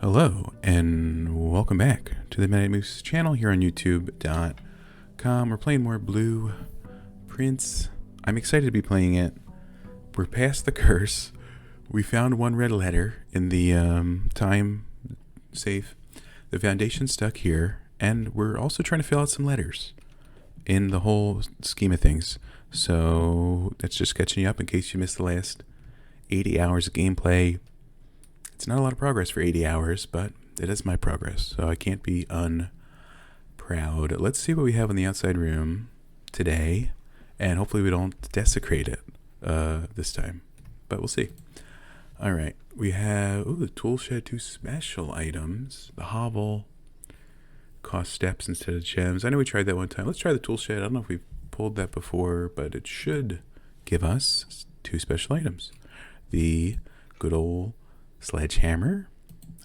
Hello, and welcome back to the Midnight Moose channel here on YouTube.com. We're playing more Blue Prince. I'm excited to be playing it. We're past the curse. We found one red letter in the time safe. The foundation's stuck here, and we're also trying to fill out some letters in the whole scheme of things. So that's just catching you up in case you missed the last 80 hours of gameplay. It's not a lot of progress for 80 hours, but it is my progress, so I can't be unproud. Let's see what we have in the outside room today, and hopefully we don't desecrate it this time, but we'll see. All right, we have the tool shed, 2 special items. The hovel costs steps instead of gems. I know we tried that one time. Let's try the tool shed. I don't know if we've pulled that before, but it should give us 2 special items. The good old sledgehammer.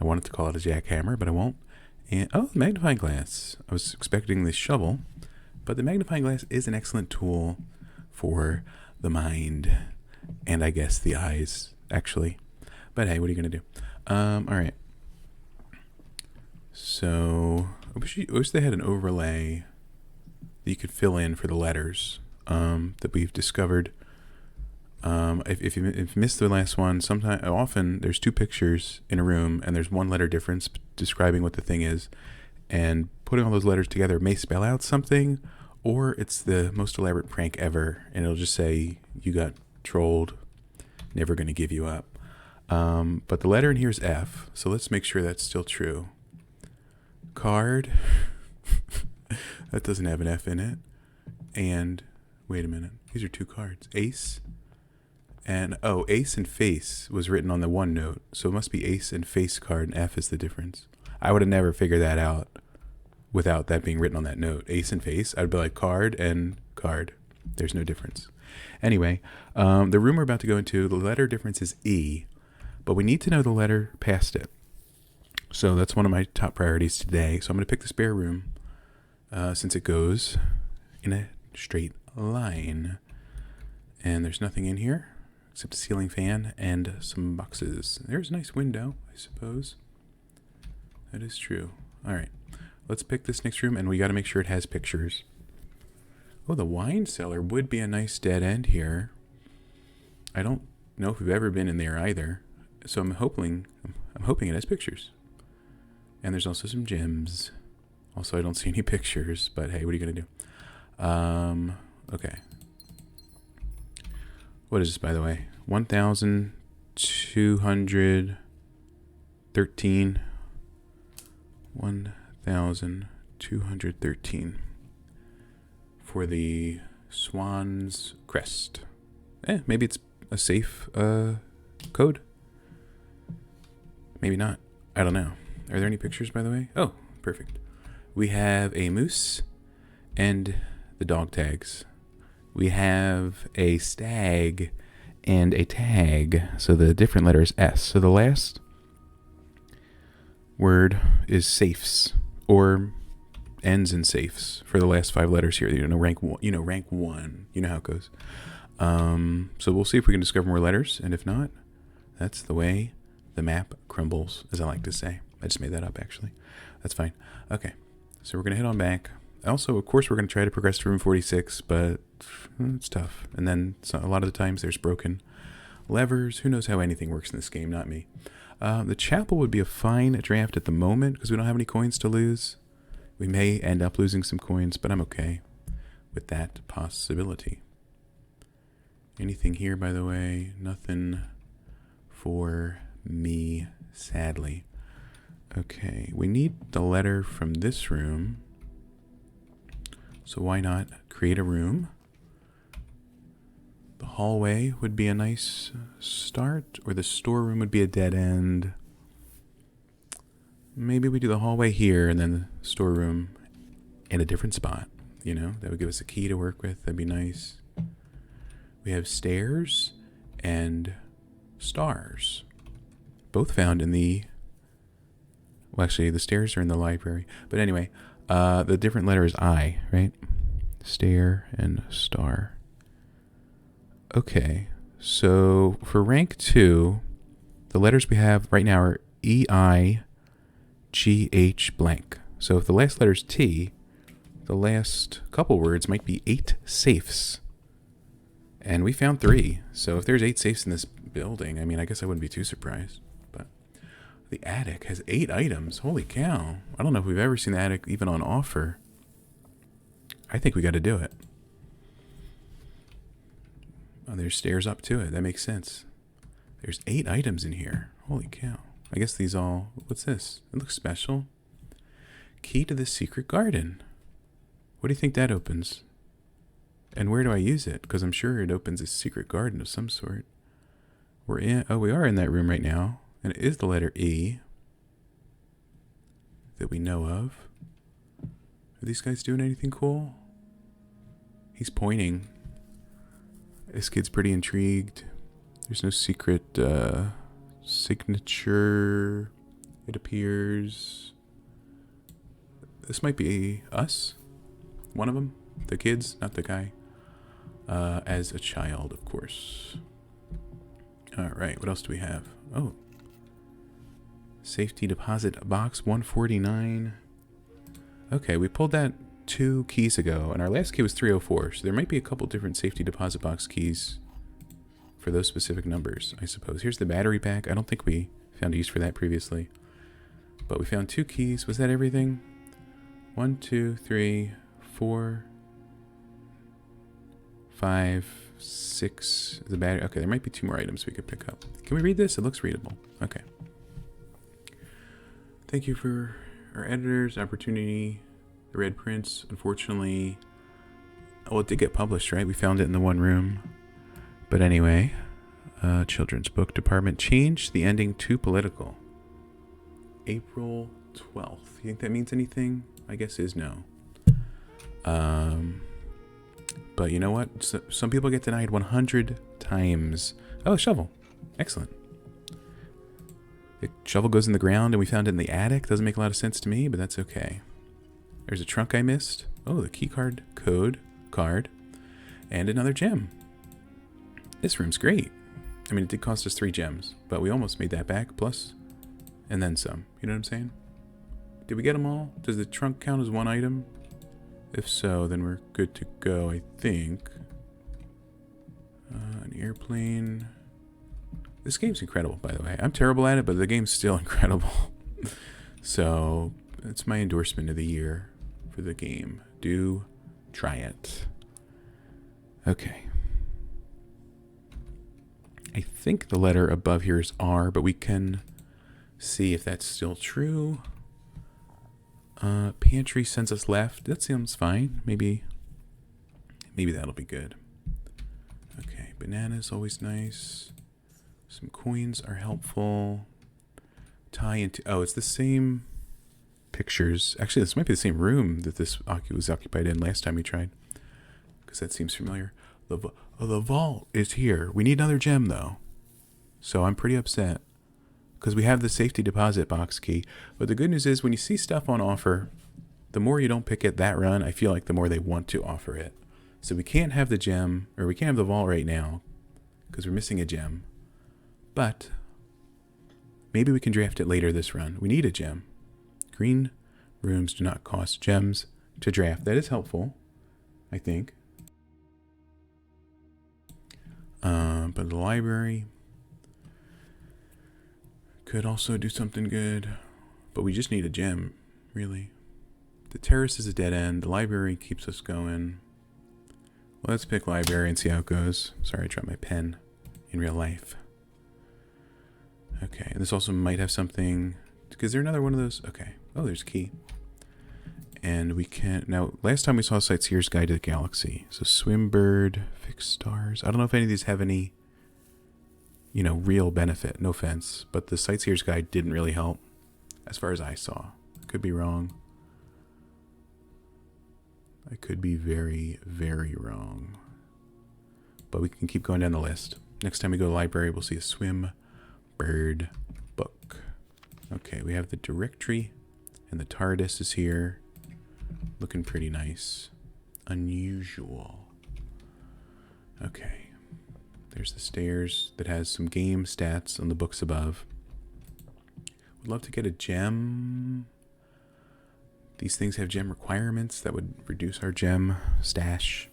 I wanted to call it a jackhammer, but I won't. And the magnifying glass. I was expecting the shovel, but the magnifying glass is an excellent tool for the mind, and I guess the eyes, actually. But hey, what are you gonna do? All right. So I wish they had an overlay that you could fill in for the letters that we've discovered. If you missed the last one, often there's 2 pictures in a room and there's 1 letter difference describing what the thing is, and putting all those letters together may spell out something, or it's the most elaborate prank ever and it'll just say you got trolled, never gonna give you up. But the letter in here is F, so let's make sure that's still true. Card. That doesn't have an F in it. And wait a minute, these are 2 cards. Ace. And ace and face was written on the one note, so it must be ace and face card, and F is the difference. I would have never figured that out without that being written on that note. Ace and face, I'd be like card and card. There's no difference. Anyway, the room we're about to go into, the letter difference is E, but we need to know the letter past it. So that's one of my top priorities today. So I'm going to pick the spare room since it goes in a straight line. And there's nothing in here except a ceiling fan and some boxes. There's a nice window, I suppose. That is true. All right, let's pick this next room, and we got to make sure it has pictures. Oh, the wine cellar would be a nice dead end here. I don't know if we've ever been in there either, so I'm hoping it has pictures. And there's also some gems. Also, I don't see any pictures, but hey, what are you gonna do? Okay. What is this, by the way? 1,213. 1,213 for the Swan's Crest. Maybe it's a safe code. Maybe not. I don't know. Are there any pictures, by the way? Oh, perfect. We have a moose and the dog tags. We have a stag and a tag. So the different letter is S. So the last word is safes, or ends in safes for the last 5 letters here. Rank 1. Rank 1. You know how it goes. So we'll see if we can discover more letters, and if not, that's the way the map crumbles, as I like to say. I just made that up, actually. That's fine. Okay, so we're gonna head on back. Also, of course, we're going to try to progress to room 46, but it's tough. And then a lot of the times there's broken levers. Who knows how anything works in this game? Not me. The chapel would be a fine draft at the moment because we don't have any coins to lose. We may end up losing some coins, but I'm okay with that possibility. Anything here, by the way? Nothing for me, sadly. Okay, we need the letter from this room. So why not create a room? The hallway would be a nice start, or the storeroom would be a dead end. Maybe we do the hallway here and then the storeroom in a different spot. That would give us a key to work with. That'd be nice. We have stairs and stars, both found in the... Well, actually, the stairs are in the library. But anyway, the different letter is I, right? Stair and star. Okay, so for rank 2, the letters we have right now are E-I, GH blank. So if the last letter is T, the last couple words might be 8 safes. And we found 3. So if there's 8 safes in this building, I mean, I guess I wouldn't be too surprised. But the attic has 8 items. Holy cow. I don't know if we've ever seen the attic even on offer. I think we got to do it. Oh, there's stairs up to it. That makes sense. There's 8 items in here. Holy cow. I guess these all... What's this? It looks special. Key to the secret garden. What do you think that opens? And where do I use it? Because I'm sure it opens a secret garden of some sort. We're in... Oh, we are in that room right now. And it is the letter E. That we know of. Are these guys doing anything cool? He's pointing. This kid's pretty intrigued. There's no secret signature, it appears. This might be us. One of them. The kids, not the guy. As a child, of course. Alright, what else do we have? Oh. Safety deposit box 149. Okay, we pulled that 2 keys ago, and our last key was 304, so there might be a couple different safety deposit box keys for those specific numbers, I suppose. Here's the battery pack. I don't think we found a use for that previously. But we found 2 keys. Was that everything? 1, 2, 3, 4, 5, 6. The battery. Okay, there might be 2 more items we could pick up. Can we read this? It looks readable. Okay. Thank you for our editors, opportunity. The Red Prince, unfortunately, well, it did get published, right? We found it in the one room. But anyway, children's book department changed the ending to political. April 12th. You think that means anything? I guess is no. But you know what? Some people get denied 100 times. Oh, a shovel. Excellent. The shovel goes in the ground and we found it in the attic. Doesn't make a lot of sense to me, but that's okay. There's a trunk I missed. Oh, the keycard card. And another gem. This room's great. I mean, it did cost us 3 gems, but we almost made that back, plus, and then some. You know what I'm saying? Did we get them all? Does the trunk count as 1 item? If so, then we're good to go, I think. An airplane. This game's incredible, by the way. I'm terrible at it, but the game's still incredible. So, it's my endorsement of the year for the game. Do try it. Okay. I think the letter above here is R, but we can see if that's still true. Pantry sends us left. That sounds fine. Maybe that'll be good. Okay, bananas, always nice. Some coins are helpful. Tie into... Oh, it's the same pictures. Actually, this might be the same room that this was occupied in last time we tried. Because that seems familiar. The vault is here. We need another gem, though. So I'm pretty upset. Because we have the safety deposit box key. But the good news is when you see stuff on offer, the more you don't pick it that run, I feel like the more they want to offer it. So we can't have the gem, or we can't have the vault right now. Because we're missing a gem. But maybe we can draft it later this run. We need a gem. Green rooms do not cost gems to draft. That is helpful, I think. But the library could also do something good. But we just need a gem, really. The terrace is a dead end. The library keeps us going. Let's pick library and see how it goes. Sorry, I dropped my pen in real life. Okay, and this also might have something... Is there another one of those? Okay. Oh, there's a key. And we can... Now, last time we saw Sightseer's Guide to the Galaxy. So, Swimbird, Fixed Stars. I don't know if any of these have any, you know, real benefit. No offense. But the Sightseer's Guide didn't really help, as far as I saw. Could be wrong. I could be very, very wrong. But we can keep going down the list. Next time we go to the library, we'll see a Swimbird book. Okay, we have the directory, and the TARDIS is here. Looking pretty nice. Unusual. Okay. There's the stairs that has some game stats on the books above. Would love to get a gem. These things have gem requirements that would reduce our gem stash.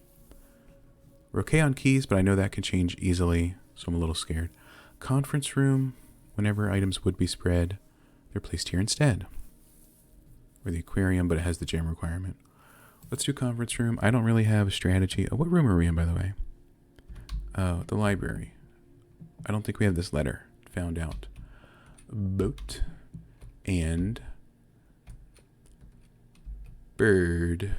We're okay on keys, but I know that can change easily, so I'm a little scared. Conference room. Whenever items would be spread, they're placed here instead. Or the aquarium, but it has the gem requirement. Let's do conference room. I don't really have a strategy. Oh, what room are we in, by the way? Oh, the library. I don't think we have this letter. Found out. Boat and bird.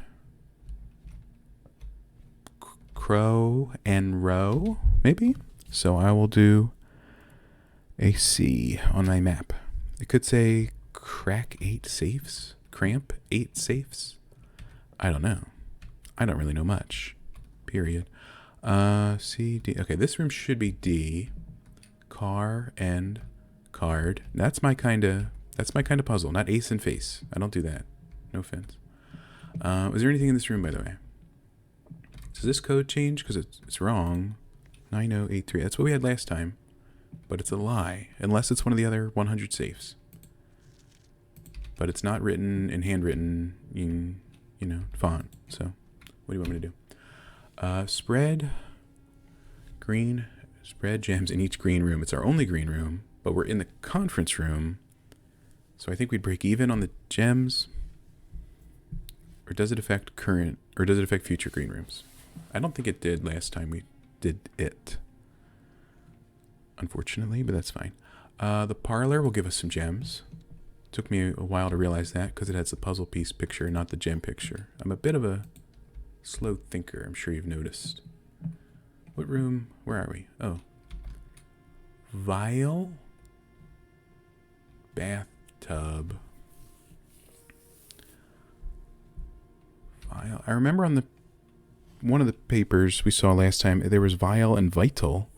Crow and row, maybe? So I will do a C on my map. It could say crack 8 safes, cramp 8 safes. I don't know. I don't really know much. Period. C, D. Okay, this room should be D. Car and card. That's my kind of puzzle, not ace and face. I don't do that. No offense. Is there anything in this room, by the way? Does this code change? Because it's wrong. 9083. That's what we had last time. But it's a lie. Unless it's one of the other 100 safes. But it's not written in handwritten, font. So, what do you want me to do? Spread green. Spread gems in each green room. It's our only green room. But we're in the conference room. So I think we'd break even on the gems. Or does it affect future green rooms? I don't think it did last time we did it. Unfortunately, but that's fine. The parlor will give us some gems. Took me a while to realize that because it has the puzzle piece picture, not the gem picture. I'm a bit of a slow thinker, I'm sure you've noticed. What room? Where are we? Oh. Vial. Bathtub. Vial. I remember on one of the papers we saw last time, there was vial and vital.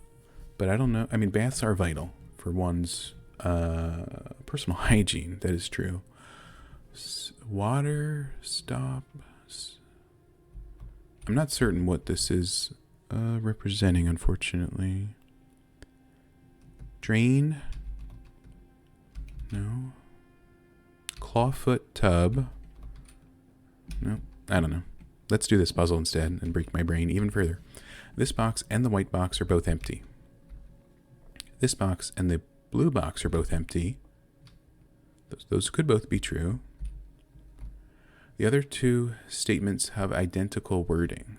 But I don't know. I mean, baths are vital for one's personal hygiene. That is true. Water, stop. I'm not certain what this is representing, unfortunately. Drain. No. Clawfoot tub. No, I don't know. Let's do this puzzle instead and break my brain even further. This box and the white box are both empty. This box and the blue box are both empty. Those could both be true. The other two statements have identical wording.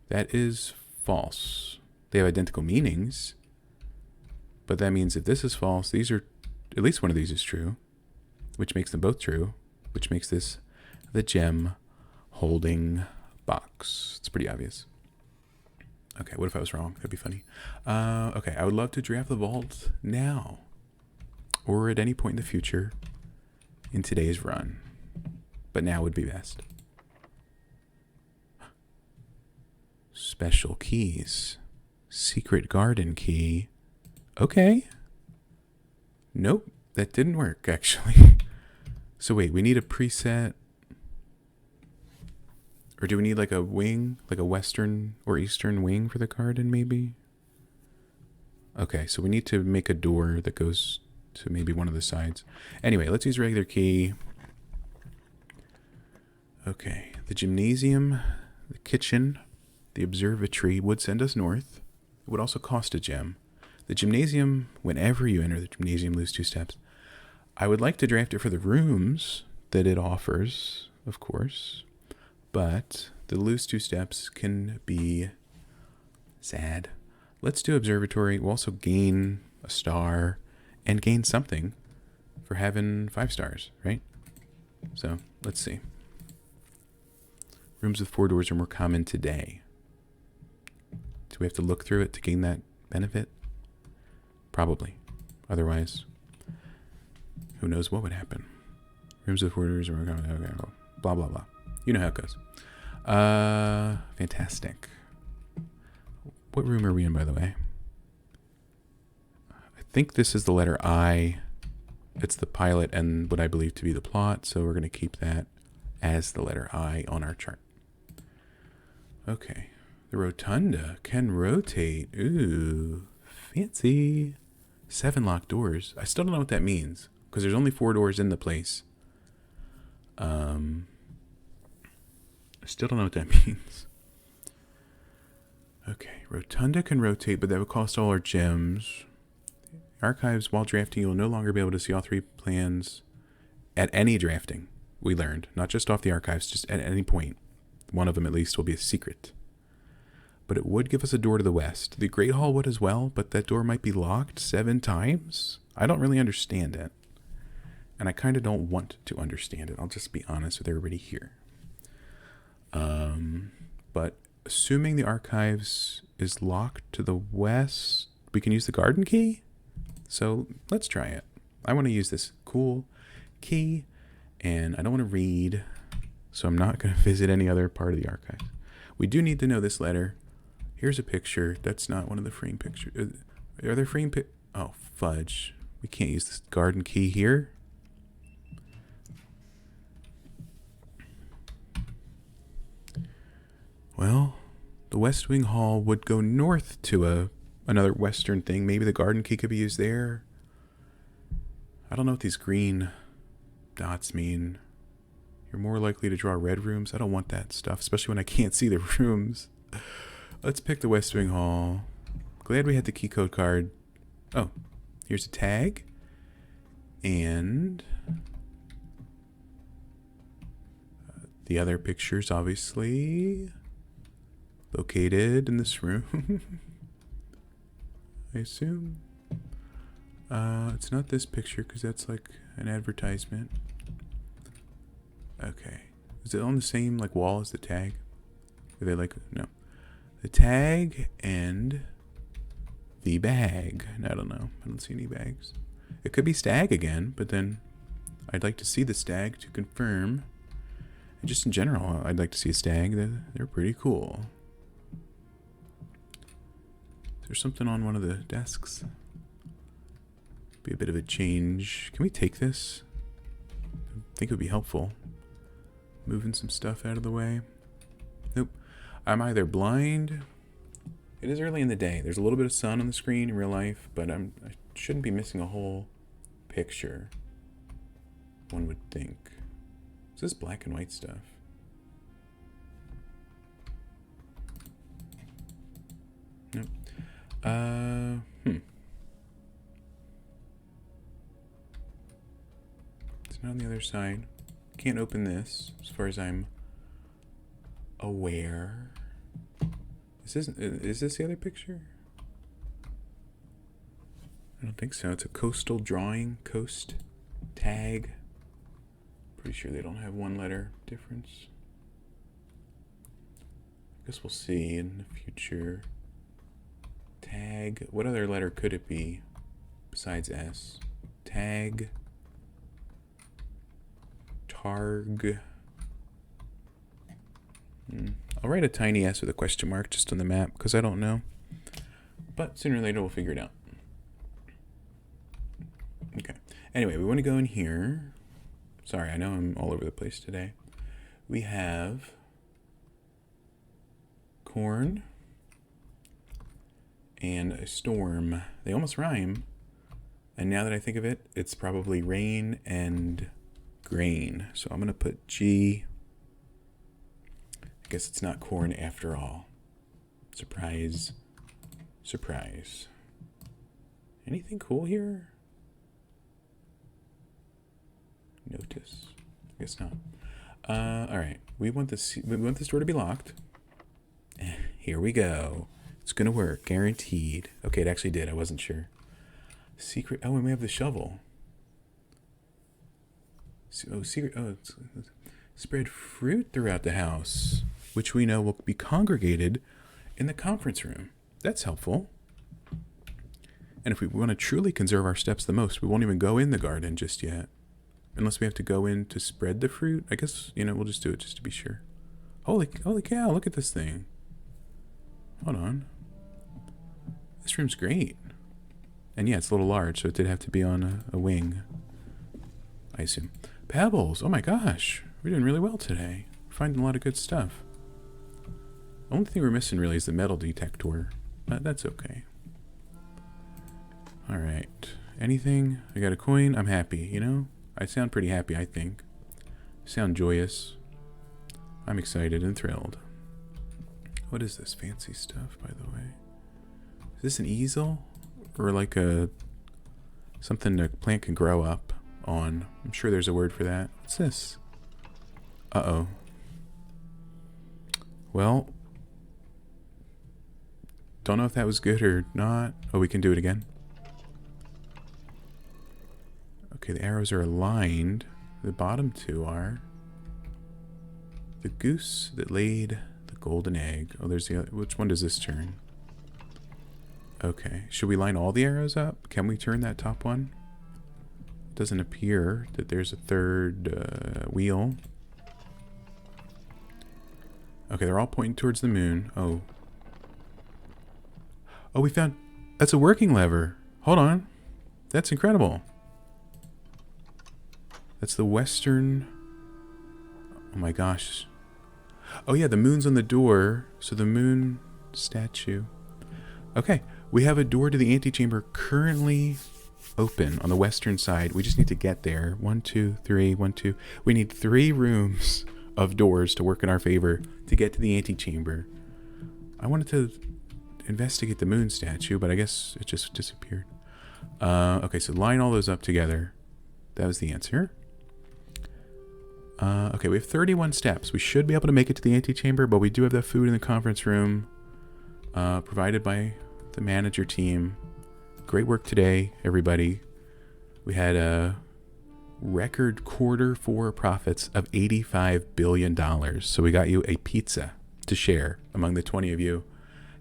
That is false. They have identical meanings. But that means if this is false, these are, at least one of these is true, which makes them both true, which makes this the gem holding box. It's pretty obvious. Okay, what if I was wrong? That'd be funny. Okay, I would love to draft the vault now. Or at any point in the future in today's run. But now would be best. Special keys. Secret garden key. Okay. Nope, that didn't work, actually. So wait, we need a preset. Or do we need like a wing? Like a western or eastern wing for the garden, maybe? Okay, so we need to make a door that goes to maybe one of the sides. Anyway, let's use regular key. Okay, the gymnasium, the kitchen, the observatory would send us north. It would also cost a gem. The gymnasium, whenever you enter the gymnasium, lose 2 steps. I would like to draft it for the rooms that it offers, of course. But the lose 2 steps can be sad. Let's do observatory. We'll also gain a star and gain something for having 5 stars, right? So let's see. Rooms with 4 doors are more common today. Do we have to look through it to gain that benefit? Probably. Otherwise, who knows what would happen. Rooms with 4 doors are more common. Okay, blah, blah, blah. You know how it goes. Fantastic. What room are we in, by the way? I think this is the letter I. It's the pilot and what I believe to be the plot, so we're going to keep that as the letter I on our chart. Okay. The rotunda can rotate. Ooh, fancy. 7 locked doors. I still don't know what that means. because there's only 4 doors in the place. I still don't know what that means. Okay, rotunda can rotate, but that would cost all our gems. Archives, while drafting, you will no longer be able to see all 3 plans at any drafting, we learned. Not just off the archives, just at any point. One of them, at least, will be a secret. But it would give us a door to the west. The Great Hall would as well, but that door might be locked 7 times? I don't really understand it. And I kind of don't want to understand it. I'll just be honest with everybody here. But assuming the archives is locked to the west, we can use the garden key? So let's try it. I want to use this cool key, and I don't want to read, so I'm not going to visit any other part of the archives. We do need to know this letter. Here's a picture. That's not one of the frame pictures. Are there frame Oh, fudge. We can't use this garden key here. Well, the West Wing Hall would go north to another western thing. Maybe the garden key could be used there. I don't know what these green dots mean. You're more likely to draw red rooms. I don't want that stuff, especially when I can't see the rooms. Let's pick the West Wing Hall. Glad we had the key code card. Oh, here's a tag. And the other pictures, obviously, located in this room. I assume. It's not this picture because that's like an advertisement. Okay. Is it on the same like wall as the tag? Are they like, no. The tag and the bag. I don't know. I don't see any bags. It could be stag again, but then I'd like to see the stag to confirm. And just in general, I'd like to see a stag. They're pretty cool. Is there something on one of the desks? Be a bit of a change. Can we take this? I think it would be helpful. Moving some stuff out of the way. Nope. I'm either blind. It is early in the day. There's a little bit of sun on the screen in real life, but I shouldn't be missing a whole picture. One would think. Is this black and white stuff? Nope. It's not on the other side. Can't open this, as far as I'm aware. Is this the other picture? I don't think so. It's a coastal drawing. Coast tag. Pretty sure they don't have 1 letter difference. I guess we'll see in the future. Tag. What other letter could it be besides S? Tag. Targ. I'll write a tiny S with a question mark just on the map because I don't know. But sooner or later we'll figure it out. Okay. Anyway, we want to go in here. Sorry, I know I'm all over the place today. We have corn and a storm. They almost rhyme. And now that I think of it, it's probably rain and grain. So I'm going to put G. I guess it's not corn after all. Surprise. Surprise. Anything cool here? Notice. I guess not. All right. We want this door to be locked. Here we go. It's going to work. Guaranteed. Okay, it actually did. I wasn't sure. Secret. Oh, and we have the shovel. Oh, secret. Oh, it's spread fruit throughout the house, which we know will be congregated in the conference room. That's helpful. And if we want to truly conserve our steps the most, we won't even go in the garden just yet. Unless we have to go in to spread the fruit. I guess, we'll just do it just to be sure. Holy cow, look at this thing. Hold on. This room's great. And yeah, it's a little large, so it did have to be on a wing, I assume. Pebbles, oh my gosh. We're doing really well today. We're finding a lot of good stuff. The only thing we're missing really is the metal detector. But that's okay. Alright. Anything? I got a coin. I'm happy, you know? I sound pretty happy, I think. I sound joyous. I'm excited and thrilled. What is this fancy stuff, by the way? Is this an easel? Or like a... something a plant can grow up on? I'm sure there's a word for that. What's this? Uh-oh. Well... don't know if that was good or not. Oh, we can do it again. Okay, the arrows are aligned. The bottom two are... the goose that laid the golden egg. Oh, there's the other. Which one does this turn? Okay. Should we line all the arrows up? Can we turn that top one? It doesn't appear that there's a third wheel. Okay, they're all pointing towards the moon. Oh. Oh, we found... that's a working lever. Hold on. That's incredible. That's the western... oh my gosh. Oh yeah, the moon's on the door. So the moon statue. Okay, we have a door to the antechamber currently open on the western side. We just need to get there. 1, 2, 3, 1, 2. We need 3 rooms of doors to work in our favor to get to the antechamber. I wanted to investigate the moon statue, but I guess it just disappeared. Okay, so line all those up together. That was the answer. Okay, we have 31 steps. We should be able to make it to the antechamber, but we do have that food in the conference room provided by the manager team. Great work today, everybody. We had a record Q4 profits of $85 billion. So we got you a pizza to share among the 20 of you.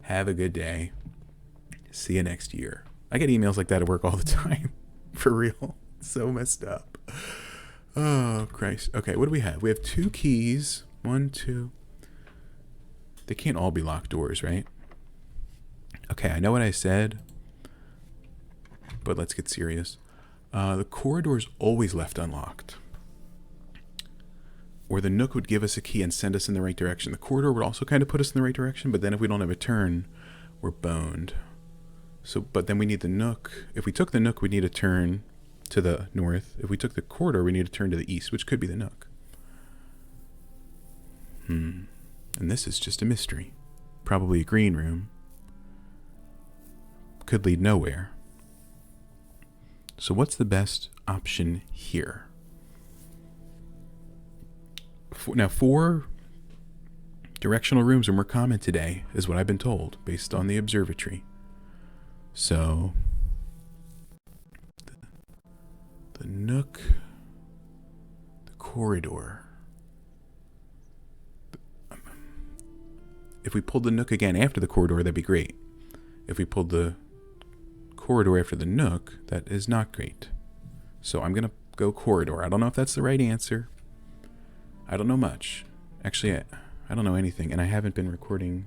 Have a good day. See you next year. I get emails like that at work all the time. For real. So messed up. Oh, Christ. Okay, what do we have? We have 2 keys. 1, 2. They can't all be locked doors, right? Okay, I know what I said, but let's get serious. The corridor's always left unlocked. Or the Nook would give us a key and send us in the right direction. The corridor would also kind of put us in the right direction, but then if we don't have a turn, we're boned. So, but then we need the Nook. If we took the Nook, we need a turn to the north. If we took the corridor, we need to turn to the east, which could be the Nook. And this is just a mystery. Probably a green room. Could lead nowhere. So what's the best option here? Now, 4 directional rooms are more common today, is what I've been told, based on the observatory. So... the Nook, the corridor. If we pulled the Nook again after the corridor, that'd be great. If we pulled the corridor after the Nook, that is not great. So I'm going to go corridor. I don't know if that's the right answer. I don't know much. Actually, I don't know anything, and I haven't been recording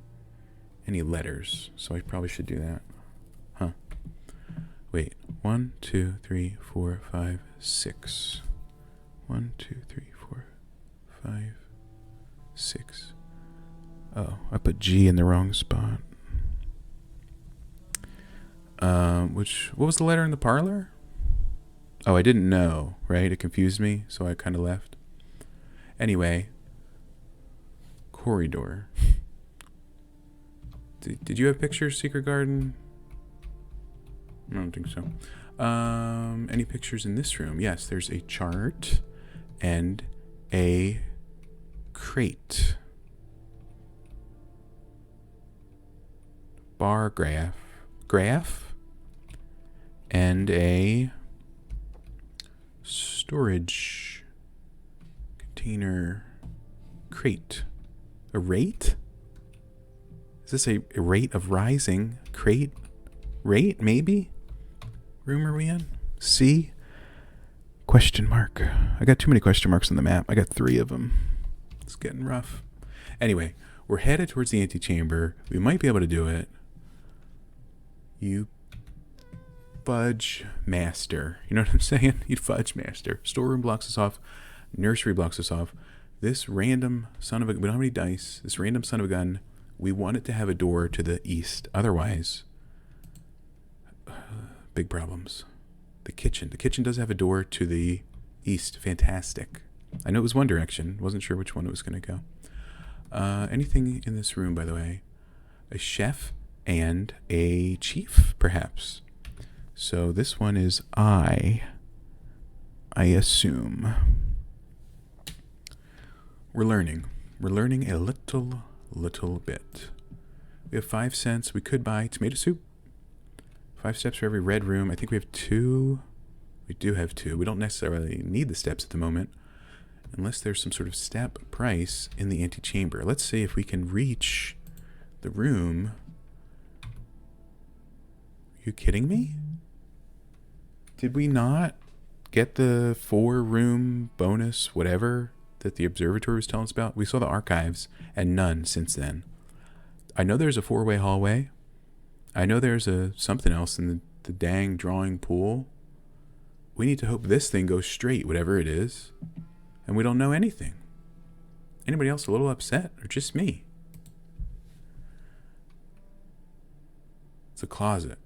any letters, so I probably should do that. Huh. Wait, 1, 2, 3, 4, 5, 6. 1, 2, 3, 4, 5, 6. Oh, I put G in the wrong spot. What was the letter in the parlor? Oh, I didn't know, right? It confused me, so I kind of left. Anyway, corridor. Did you have pictures, Secret Garden? I don't think so. Any pictures in this room? Yes, there's a chart and a crate. Bar graph, and a storage container crate. A rate? Is this a rate of rising? Crate? Rate, maybe? Room are we in? C? Question mark. I got too many question marks on the map. I got 3 of them. It's getting rough. Anyway, we're headed towards the antechamber. We might be able to do it. You fudge master. You know what I'm saying? You fudge master. Storeroom blocks us off. Nursery blocks us off. This random son of a... we don't have any dice. This random son of a gun. We want it to have a door to the east. Otherwise... big problems. the kitchen. The kitchen does have a door to the east. Fantastic. I know it was one direction. Wasn't sure which one it was going to go. Anything in this room, by the way? A chef and a chief, perhaps. So this one is I assume. We're learning. We're learning a little bit. We have 5 cents. We could buy tomato soup. 5 steps for every red room. I think we have 2. We do have 2. We don't necessarily need the steps at the moment, unless there's some sort of step price in the antechamber. Let's see if we can reach the room. Are you kidding me? Did we not get the 4-room bonus, whatever, that the observatory was telling us about? We saw the archives, and none since then. I know there's a 4-way hallway. I know there's a something else in the dang drawing pool. We need to hope this thing goes straight, whatever it is. And we don't know anything. Anybody else a little upset, or just me? It's a closet.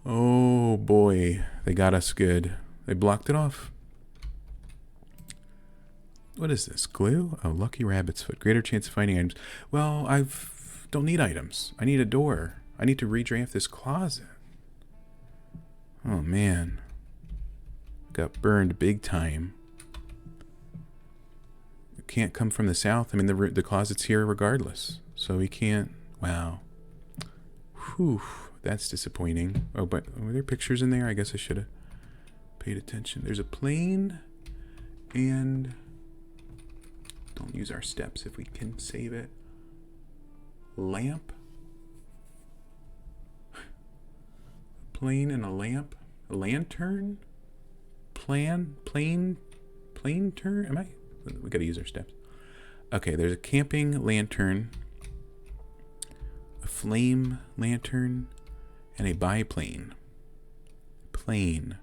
Oh boy, they got us good. They blocked it off. What is this? Glue? Oh, lucky rabbit's foot. Greater chance of finding items. Well, don't need items. I need a door. I need to redraft this closet. Oh man. Got burned big time. It can't come from the south. I mean, the closet's here regardless. So we can't. Wow. Whew. That's disappointing. Oh, but were there pictures in there? I guess I should have paid attention. There's a plane and... Don't use our steps if we can save it. Lamp. Plane and a lamp. A lantern. Plane turn. We gotta use our steps. Okay, there's a camping lantern, a flame lantern, and a biplane. Plane.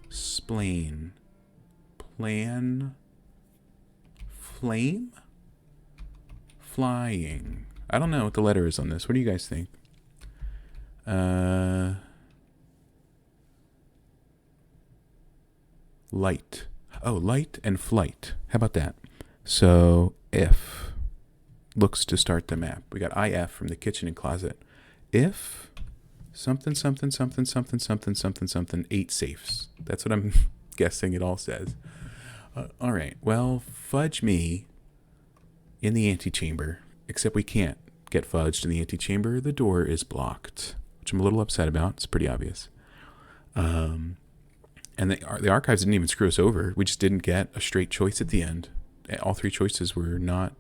Splain. Plan. Flame? Flying. I don't know what the letter is on this. What do you guys think? Light. Oh, light and flight. How about that? So, if looks to start the map. We got IF from the kitchen and closet. If something, 8 safes. That's what I'm guessing it all says. All right. Well, fudge me in the antechamber. Except we can't get fudged in the antechamber. The door is blocked, which I'm a little upset about. It's pretty obvious. And the archives didn't even screw us over. We just didn't get a straight choice at the end. All 3 choices were not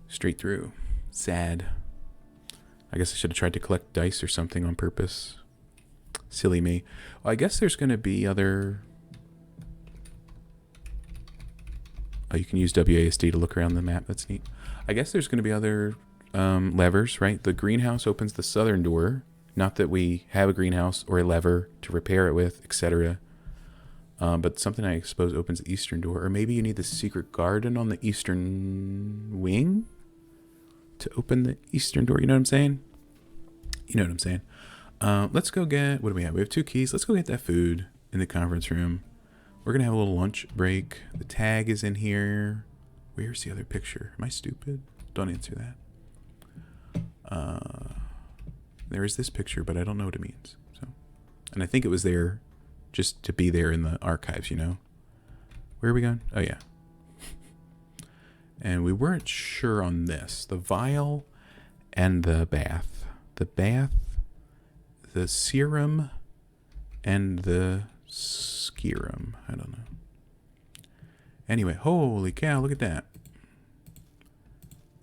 straight through. Sad. I guess I should have tried to collect dice or something on purpose. Silly me. Well, I guess there's going to be other... Oh, you can use WASD to look around the map. That's neat. I guess there's going to be other levers, right? The greenhouse opens the southern door. Not that we have a greenhouse or a lever to repair it with, etc. But something I suppose opens the eastern door. Or maybe you need the secret garden on the eastern wing to open the eastern door. You know what I'm saying? You know what I'm saying. Let's go get... What do we have? We have 2 keys. Let's go get that food in the conference room. We're going to have a little lunch break. The tag is in here. Where's the other picture? Am I stupid? Don't answer that. There is this picture, but I don't know what it means. So, and I think it was there just to be there in the archives, you know? Where are we going? Oh, yeah. And we weren't sure on this. The vial and the bath. The bath, the serum, and the skerum. I don't know. Anyway, holy cow, look at that.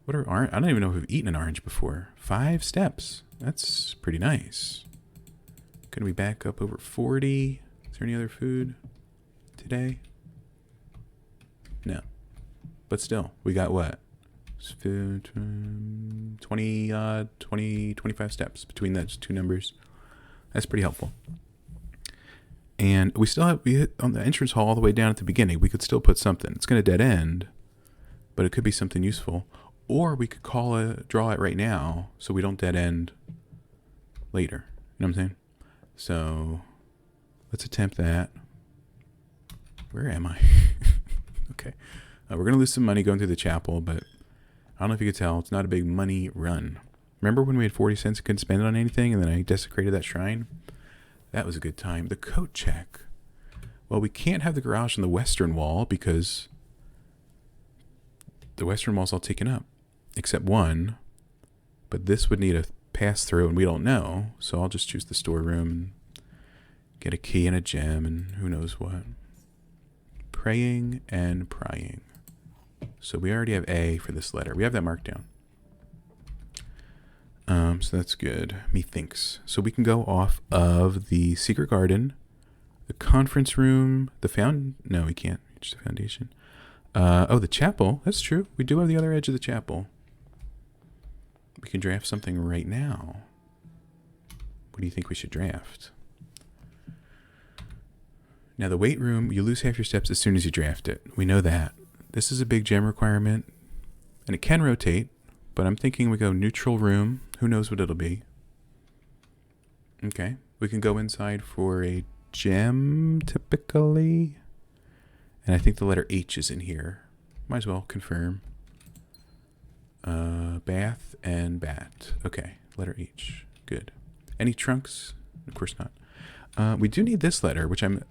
What are orange? I don't even know if we've eaten an orange before. 5 steps. That's pretty nice. Can we back up over 40? Is there any other food today? No. But still, we got what? 20, 25 steps between those 2 numbers. That's pretty helpful. And we hit on the entrance hall all the way down at the beginning. We could still put something. It's going to dead end, but it could be something useful. Or we could draw it right now so we don't dead end later. You know what I'm saying? So let's attempt that. Where am I? Okay. We're going to lose some money going through the chapel, but I don't know if you could tell. It's not a big money run. Remember when we had 40 cents and couldn't spend it on anything, and then I desecrated that shrine? That was a good time. The coat check. Well, we can't have the garage on the western wall because the western wall's all taken up, except one. But this would need a pass-through, and we don't know. So I'll just choose the storeroom and get a key and a gem and who knows what. Praying and prying. So we already have A for this letter. We have that marked down. So that's good. Methinks. So we can go off of the secret garden, the conference room, no, we can't reach the foundation. Oh, the chapel. That's true. We do have the other edge of the chapel. We can draft something right now. What do you think we should draft? Now, the weight room, you lose half your steps as soon as you draft it. We know that. This is a big gem requirement, and it can rotate, but I'm thinking we go neutral room. Who knows what it'll be? Okay. We can go inside for a gem, typically. And I think the letter H is in here. Might as well confirm. Bath and bat. Okay. Letter H. Good. Any trunks? Of course not. We do need this letter, which I'm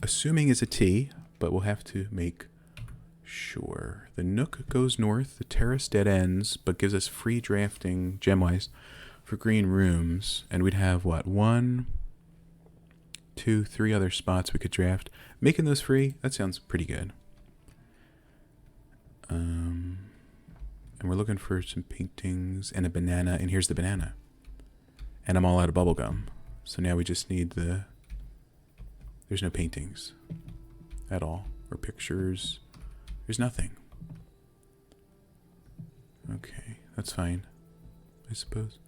assuming is a T, but we'll have to make sure. The nook goes north, the terrace dead ends, but gives us free drafting, gem-wise, for green rooms. And we'd have, what, 1, 2, 3 other spots we could draft. Making those free, that sounds pretty good. And we're looking for some paintings and a banana, and here's the banana. And I'm all out of bubble gum. So now we just need there's no paintings at all, or pictures. There's nothing. Okay, that's fine, I suppose.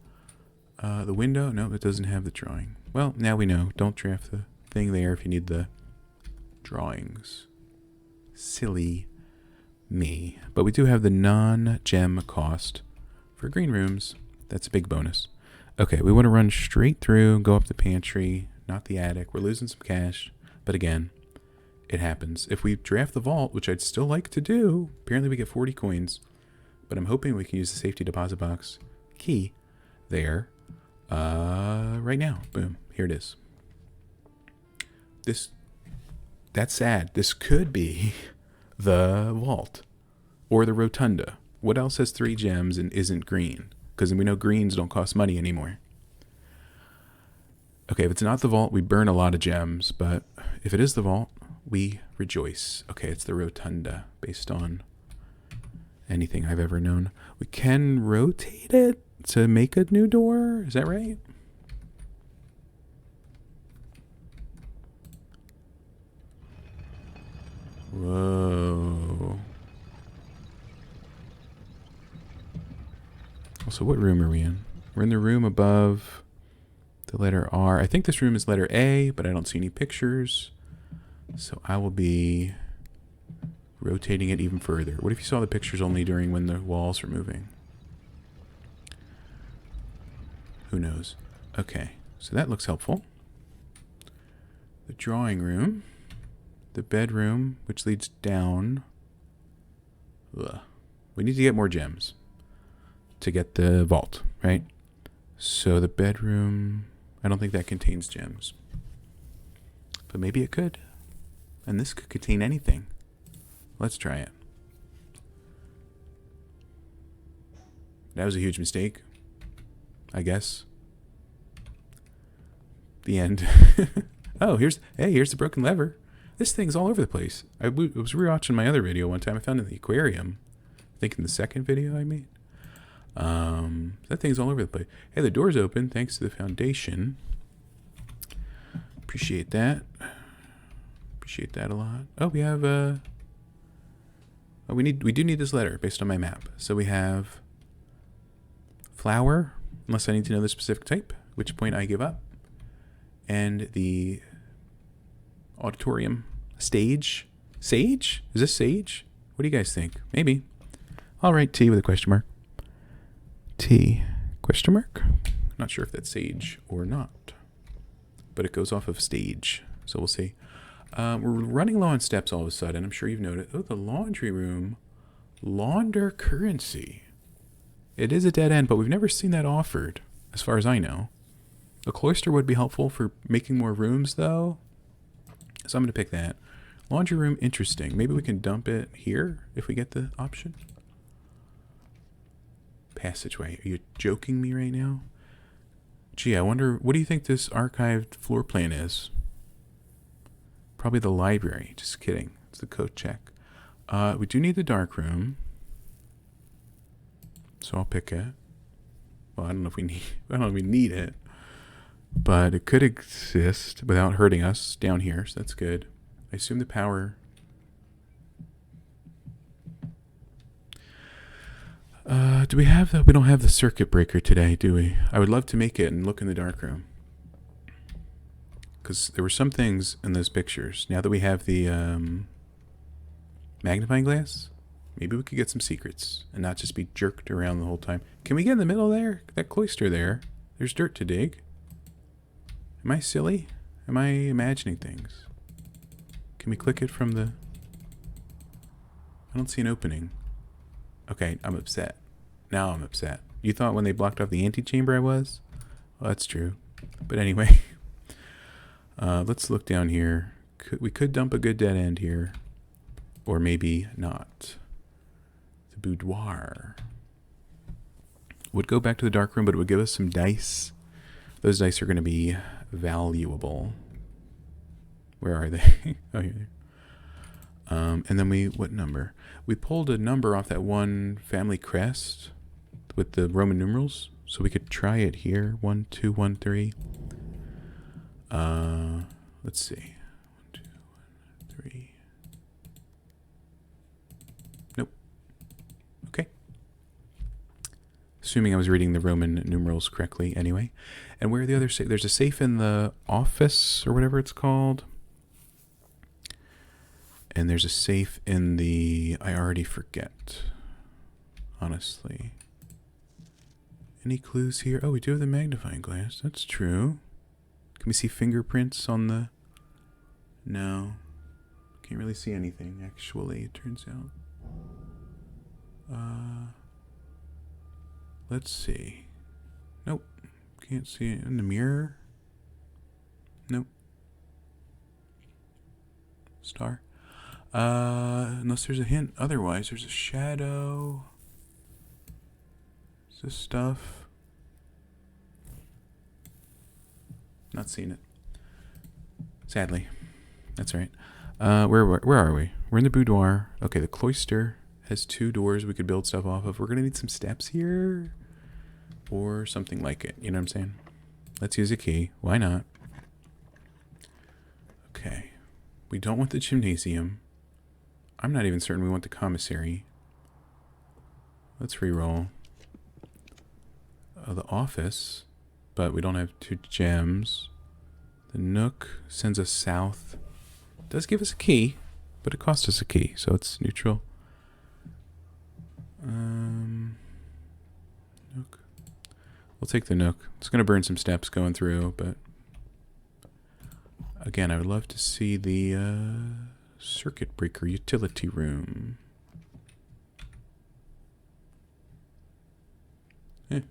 The window, no, it doesn't have the drawing. Well, now we know. Don't draft the thing there if you need the drawings. Silly me. But we do have the non-gem cost for green rooms. That's a big bonus. Okay, we want to run straight through, go up the pantry, not the attic. We're losing some cash, but again, it happens. If we draft the vault, which I'd still like to do, apparently we get 40 coins, but I'm hoping we can use the safety deposit box key there right now. Boom, here it is. That's sad. This could be the vault or the rotunda. What else has 3 gems and isn't green? Because we know greens don't cost money anymore. Okay, if it's not the vault, we burn a lot of gems, but if it is the vault, we rejoice. Okay, it's the rotunda, based on anything I've ever known. We can rotate it to make a new door. Is that right? Whoa. Also, what room are we in? We're in the room above the letter R. I think this room is letter A, but I don't see any pictures. So I will be rotating it even further. What if you saw the pictures only during when the walls are moving? Who knows? Okay, so that looks helpful. The drawing room. The bedroom, which leads down. Ugh. We need to get more gems to get the vault, right? So the bedroom, I don't think that contains gems. But maybe it could. And this could contain anything. Let's try it. That was a huge mistake, I guess. The end. Oh, here's the broken lever. This thing's all over the place. I was rewatching my other video one time. I found it in the aquarium. I think in the second video I made. That thing's all over the place. Hey, the door's open thanks to the foundation. Appreciate that. Appreciate that a lot. Oh, we have we do need this letter based on my map. So we have flower, unless I need to know the specific type, at which point I give up. And the auditorium stage. Sage? Is this sage? What do you guys think? Maybe. I'll write T with a question mark. T question mark. Not sure if that's sage or not. but it goes off of stage. So we'll see. We're running low on steps all of a sudden. I'm sure you've noticed. Oh, the laundry room. Launder currency. It is a dead end, but we've never seen that offered, as far as I know. The cloister would be helpful for making more rooms, though. So I'm going to pick that. Laundry room, interesting. Maybe we can dump it here if we get the option. Passageway. Are you joking me right now? Gee, I wonder, what do you think this archived floor plan is? Probably the library. Just kidding. It's the code check. We do need the dark room. So I'll pick it. Well, I don't know if we need it. But it could exist without hurting us down here, so that's good. I assume the power... do we have we don't have the circuit breaker today, do we? I would love to make it and look in the dark room. Because there were some things in those pictures. Now that we have the magnifying glass, maybe we could get some secrets and not just be jerked around the whole time. Can we get in the middle there? That cloister there. There's dirt to dig. Am I silly? Am I imagining things? Can we click it from the... I don't see an opening. Okay, I'm upset. Now I'm upset. You thought when they blocked off the antechamber I was? Well, that's true. But anyway. Let's look down here. We could dump a good dead end here. Or maybe not. The boudoir. Would go back to the dark room, but it would give us some dice. Those dice are going to be valuable. Where are they? Oh, here. And then what number? We pulled a number off that one family crest with the Roman numerals, so we could try it here. 1, 2, 1, 3. Let's see. 1, 2, 1, 3. Nope. Okay. Assuming I was reading the Roman numerals correctly anyway. And where are the other safe? There's a safe in the office or whatever it's called. And there's a safe in the... I already forget. Honestly. Any clues here? Oh, we do have the magnifying glass. That's true. Can we see fingerprints on the... No. Can't really see anything, actually, it turns out. Let's see. Nope. Can't see it in the mirror. Nope. Star. Unless there's a hint. Otherwise, there's a shadow. Is this stuff? Not seeing it. Sadly. That's right. Where are we? We're in the boudoir. Okay, the cloister has 2 doors we could build stuff off of. We're going to need some steps here. Or something like it. You know what I'm saying? Let's use a key. Why not? Okay. We don't want the gymnasium. I'm not even certain we want the commissary. Let's reroll. The office. But we don't have 2 gems. The nook sends us south. Does give us a key. But it costs us a key. So it's neutral. Nook. We'll take the nook. It's going to burn some steps going through, but again, I would love to see the circuit breaker utility room. Let's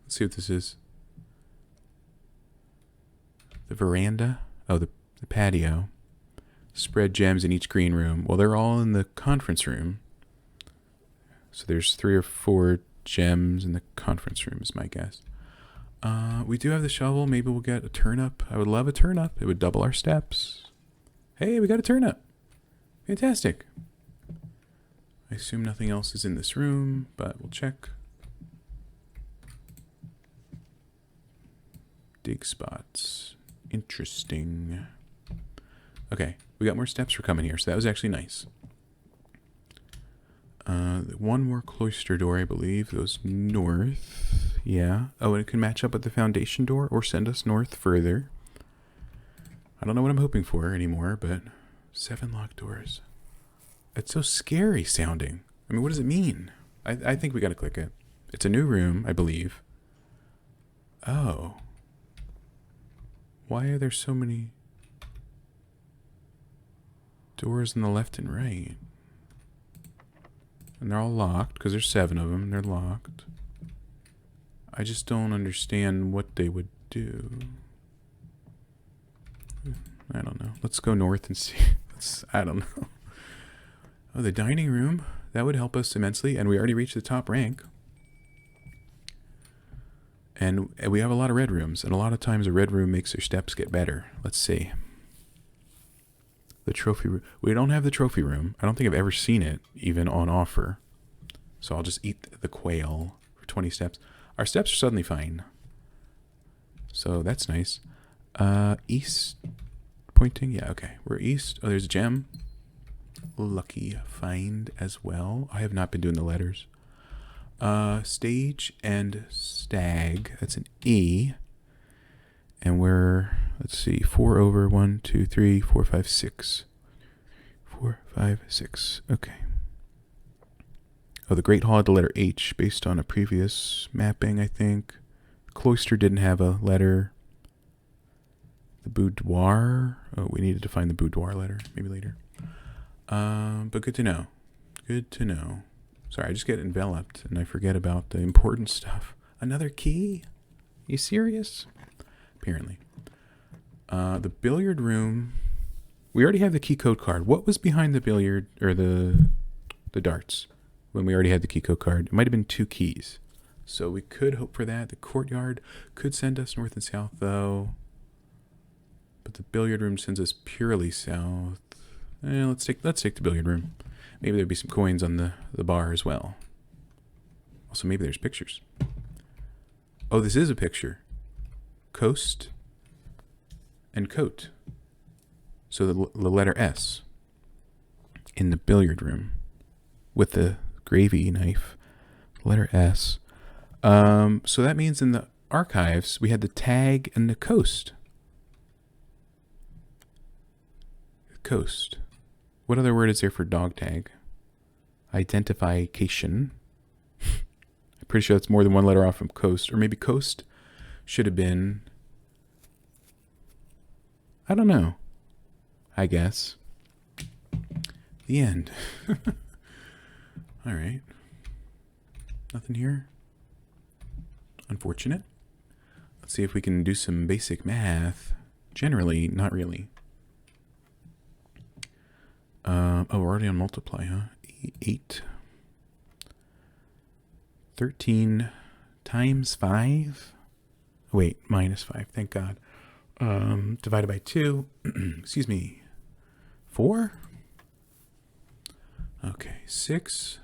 see what this is. The veranda. Oh, the patio. Spread gems in each green room. Well, they're all in the conference room. So there's 3 or 4 gems in the conference room is my guess. We do have the shovel. Maybe we'll get a turnip. I would love a turnip. It would double our steps. Hey, we got a turnip. Fantastic. I assume nothing else is in this room, but we'll check. Dig spots. Interesting. Okay, we got more steps for coming here, so that was actually nice. One more cloister door, I believe, goes north. Yeah. Oh, and it can match up with the foundation door or send us north further. I don't know what I'm hoping for anymore, but 7 locked doors. It's so scary sounding. I mean, what does it mean? I think we got to click it. It's a new room, I believe. Oh. Why are there so many doors on the left and right? And they're all locked, because there's 7 of them, and they're locked. I just don't understand what they would do. I don't know. Let's go north and see. I don't know. Oh, the dining room. That would help us immensely, and we already reached the top rank. And we have a lot of red rooms, and a lot of times a red room makes their steps get better. Let's see. The trophy room. We don't have the trophy room. I don't think I've ever seen it, even on offer. So I'll just eat the quail for 20 steps. Our steps are suddenly fine. So that's nice. East pointing. Yeah, okay. We're east. Oh, there's a gem. Lucky find as well. I have not been doing the letters. Stage and stag. That's an E. And we're, let's see, 4 over. 1, 2, 3, 4, 5, 6. 4, 5, 6. Okay. Oh, the Great Hall had the letter H based on a previous mapping, I think. Cloister didn't have a letter. The boudoir. Oh, we needed to find the boudoir letter. Maybe later. But good to know. Good to know. Sorry, I just get enveloped and I forget about the important stuff. Another key? You serious? Apparently. The billiard room. We already have the key code card. What was behind the billiard or the darts when we already had the key code card? It might have been 2 keys. So we could hope for that. The courtyard could send us north and south though. But the billiard room sends us purely south. Let's take the billiard room. Maybe there'd be some coins on the bar as well. Also, maybe there's pictures. Oh, this is a picture. Coast and coat. So the letter S in the billiard room with the gravy knife. Letter S. So that means in the archives we had the tag and the coast. Coast. What other word is there for dog tag? Identification. I'm pretty sure that's more than 1 letter off from coast. Or maybe coast should have been... I don't know. I guess. The end. Alright. Nothing here. Unfortunate. Let's see if we can do some basic math. Generally, not really. Oh, we're already on multiply, huh? 8. 13 times 5? Wait, minus 5, thank God. Divided by 2. Excuse me. 4? Okay, 6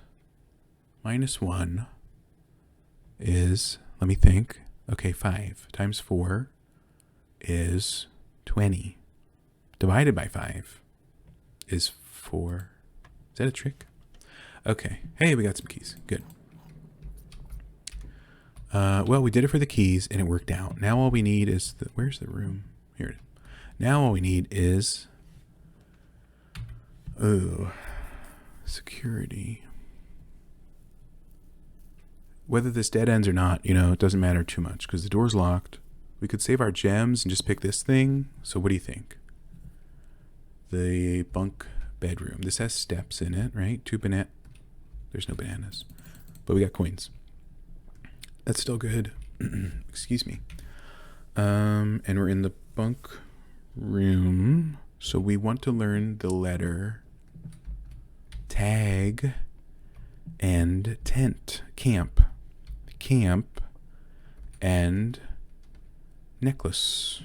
minus 1 is, let me think. Okay, 5 times 4 is 20. Divided by 5 is 4. Is that a trick? Okay. Hey, we got some keys. Good. Well, we did it for the keys, and it worked out. Now all we need is... where's the room? Here it is. Now all we need is... oh, security. Whether this dead ends or not, you know, it doesn't matter too much, because the door's locked. We could save our gems and just pick this thing. So what do you think? The bunk bedroom. This has steps in it, right? 2 bananas. There's no bananas. But we got coins. That's still good. Excuse me. And we're in the bunk room. So we want to learn the letter tag and tent. Camp. Camp and necklace.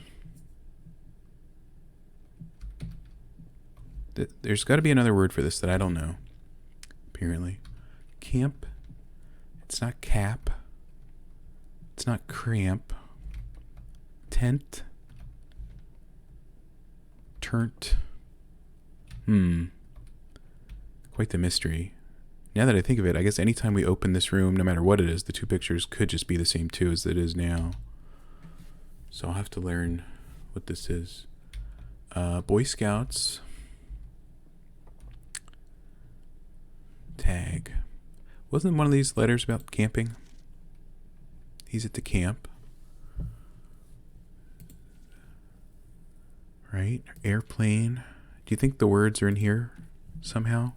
There's got to be another word for this that I don't know. Apparently. Camp. It's not cap. It's not cramp. Tent. Turnt. Quite the mystery. Now that I think of it, I guess anytime we open this room, no matter what it is, the 2 pictures could just be the same 2 as it is now. So I'll have to learn what this is. Boy Scouts. Tag. Wasn't one of these letters about camping? He's at the camp. Right? Airplane. Do you think the words are in here somehow?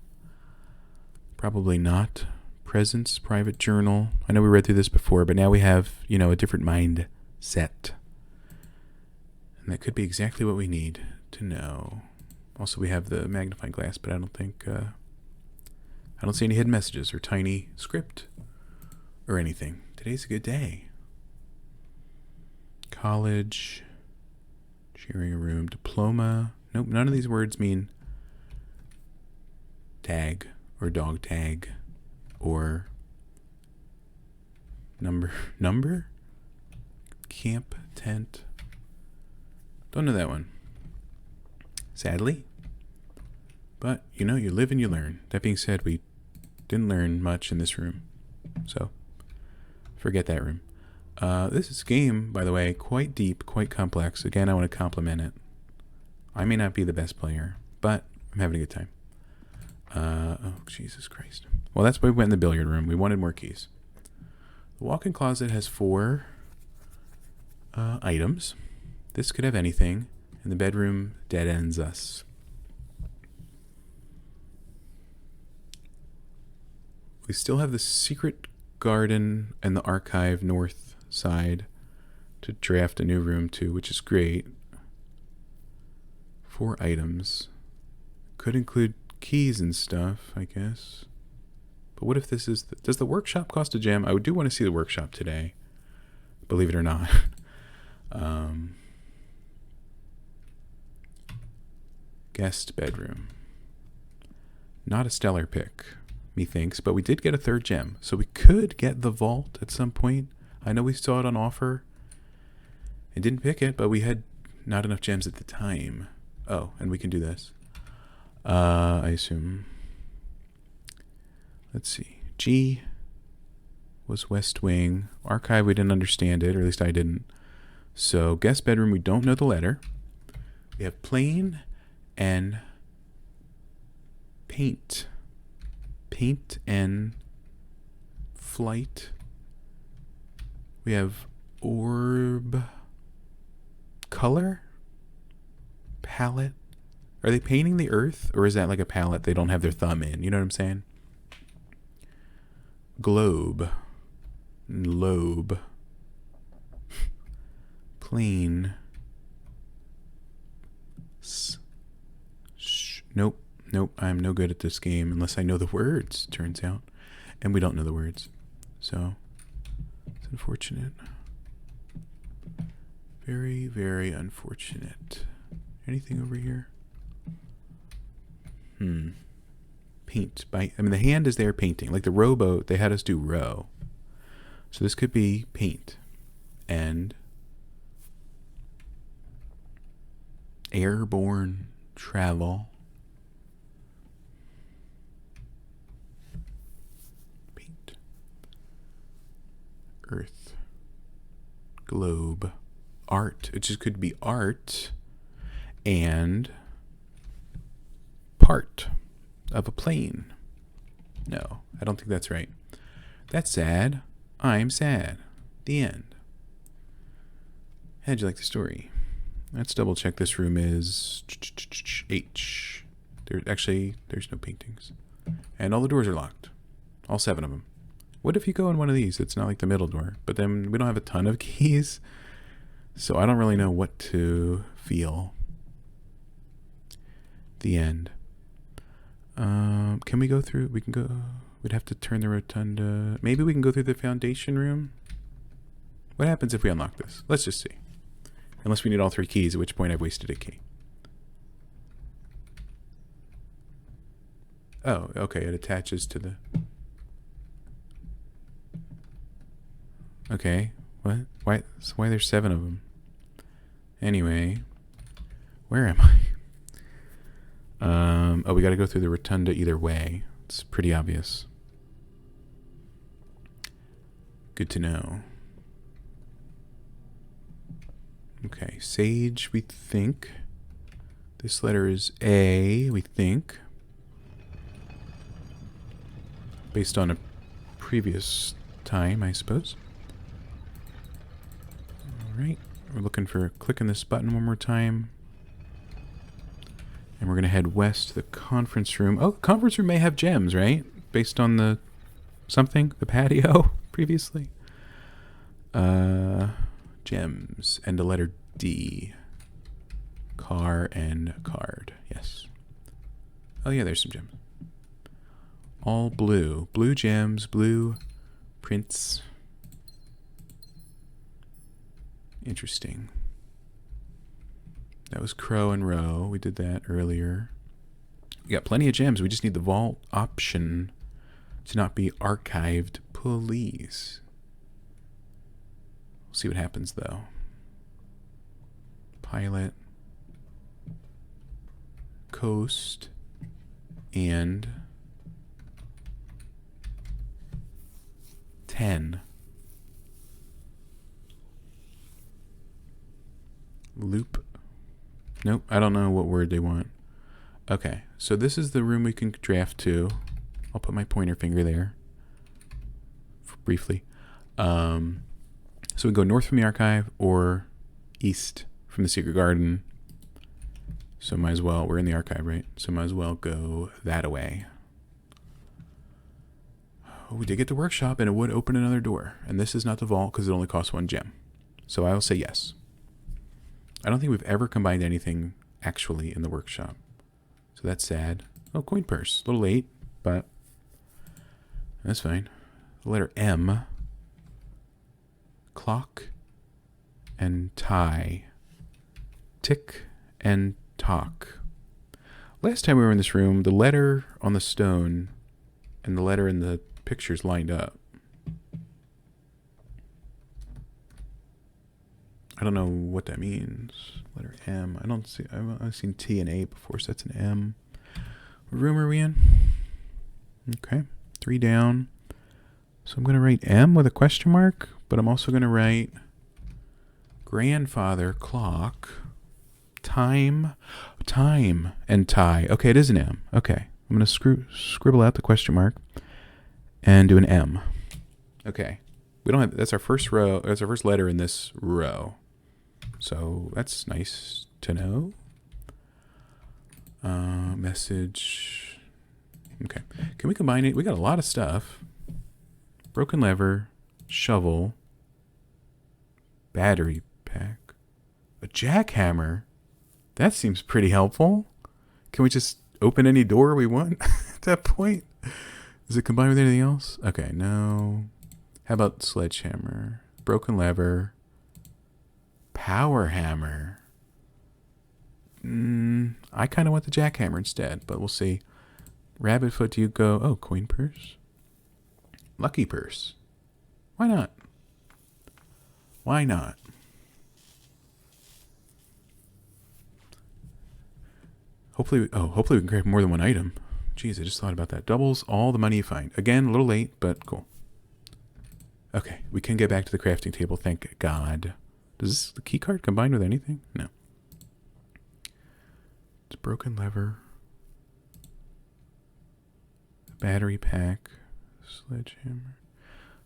Probably not. Presence, private journal. I know we read through this before, but now we have, a different mindset. And that could be exactly what we need to know. Also, we have the magnifying glass, but I don't think, I don't see any hidden messages or tiny script or anything. Today's a good day. College, sharing a room, diploma. Nope, none of these words mean tag or dog tag or number, camp, tent. Don't know that one, sadly. But, you live and you learn. That being said, we didn't learn much in this room. So, forget that room. This is a game, by the way, quite deep, quite complex. Again, I want to compliment it. I may not be the best player, but I'm having a good time. Oh, Jesus Christ. Well, that's why we went in the billiard room. We wanted more keys. The walk-in closet has 4 items. This could have anything. And the bedroom dead ends us. We still have the secret garden and the archive north side to draft a new room to, which is great. 4 items. Could include keys and stuff, I guess. But what if this is... does the workshop cost a gem? I do want to see the workshop today. Believe it or not. Guest bedroom. Not a stellar pick, methinks, but we did get a 3rd gem. So we could get the vault at some point. I know we saw it on offer. I didn't pick it, but we had not enough gems at the time. Oh, and we can do this. I assume. Let's see. G was West Wing. Archive, we didn't understand it, or at least I didn't. So, guest bedroom, we don't know the letter. We have plane and paint. Paint and flight. We have orb. Color? Palette? Are they painting the earth? Or is that like a palette they don't have their thumb in? You know what I'm saying? Globe. Lobe. Plane. Nope. Nope. I'm no good at this game unless I know the words, turns out. And we don't know the words. So, it's unfortunate. Very, very unfortunate. Anything over here? Paint. The hand is there painting. Like the rowboat, they had us do row. So this could be paint. And airborne travel. Paint. Earth. Globe. Art. It just could be art and part of a plane. No, I don't think that's right. That's sad. I'm sad. The end. How'd you like the story? Let's double check this room is H. There's no paintings. And all the doors are locked. All 7 of them. What if you go in one of these? It's not like the middle door. But then we don't have a ton of keys. So I don't really know what to feel. The end. Can we go through? We can go. We'd have to turn the rotunda. Maybe we can go through the foundation room. What happens if we unlock this? Let's just see. Unless we need all 3 keys, at which point I've wasted a key. Oh, okay. It attaches to the... Okay. What? Why there's 7 of them? Anyway. Where am I? Oh, we got to go through the rotunda either way. It's pretty obvious. Good to know. Okay, sage, we think. This letter is A, we think. Based on a previous time, I suppose. Alright, we're looking for clicking this button one more time. And we're going to head west to the conference room. Oh, the conference room may have gems, right? Based on the patio previously. Gems and the letter D. Car and card. Yes. Oh yeah, there's some gems. All blue. Blue gems, blue prints. Interesting. That was Crow and Row. We did that earlier. We got plenty of gems. We just need the vault option to not be archived. Please. We'll see what happens though. Pilot. Coast. And 10. Loop. Nope, I don't know what word they want. Okay, so this is the room we can draft to. I'll put my pointer finger there briefly. So we go north from the archive or east from the secret garden. So might as well, we're in the archive, right? So might as well go that away. Oh, we did get the workshop and it would open another door. And this is not the vault because it only costs 1 gem. So I will say yes. I don't think we've ever combined anything actually in the workshop. So that's sad. Oh, coin purse. A little late, but that's fine. The letter M. Clock and tie. Tick and talk. Last time we were in this room, the letter on the stone and the letter in the pictures lined up. I don't know what that means. Letter M. I've seen T and A before, so that's an M. What room are we in? Okay. 3 down. So I'm going to write M with a question mark, but I'm also going to write grandfather clock, time, and tie. Okay, it is an M. Okay. I'm going to scribble out the question mark and do an M. Okay. We don't have, that's our first row. That's our first letter in this row. So that's nice to know. Message. Okay. Can we combine it? We got a lot of stuff. Broken lever, shovel, battery pack, a jackhammer. That seems pretty helpful. Can we just open any door we want at that point? Is it combined with anything else? Okay, no. How about sledgehammer, broken lever, power hammer? I kind of want the jackhammer instead, but we'll see. Rabbit foot, do you go? Oh, coin purse. Lucky purse. Why not? Why not? Hopefully we can grab more than one item. Jeez, I just thought about that. Doubles all the money you find. Again, a little late, but cool. Okay, we can get back to the crafting table, thank God. Does the key card combine with anything? No. It's broken lever. Battery pack. Sledgehammer.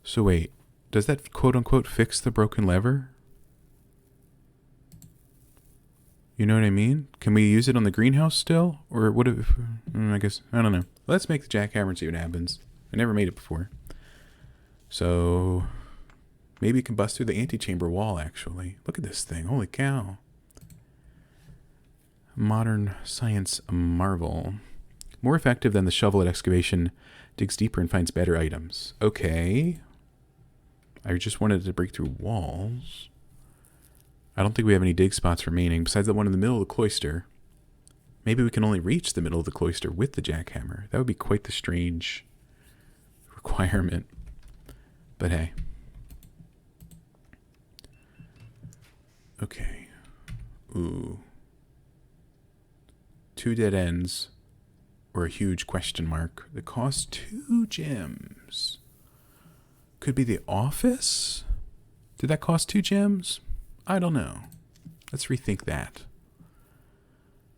So wait, does that quote-unquote fix the broken lever? You know what I mean? Can we use it on the greenhouse still? Or what if... I guess... I don't know. Let's make the jackhammer and see what happens. I never made it before. So... maybe it can bust through the antechamber wall, actually. Look at this thing. Holy cow. Modern science marvel. More effective than the shovel at excavation. Digs deeper and finds better items. Okay. I just wanted to break through walls. I don't think we have any dig spots remaining besides the one in the middle of the cloister. Maybe we can only reach the middle of the cloister with the jackhammer. That would be quite the strange requirement. But hey. Okay. Ooh. 2 dead ends. Or a huge question mark that costs 2 gems. Could be the office? Did that cost 2 gems? I don't know. Let's rethink that.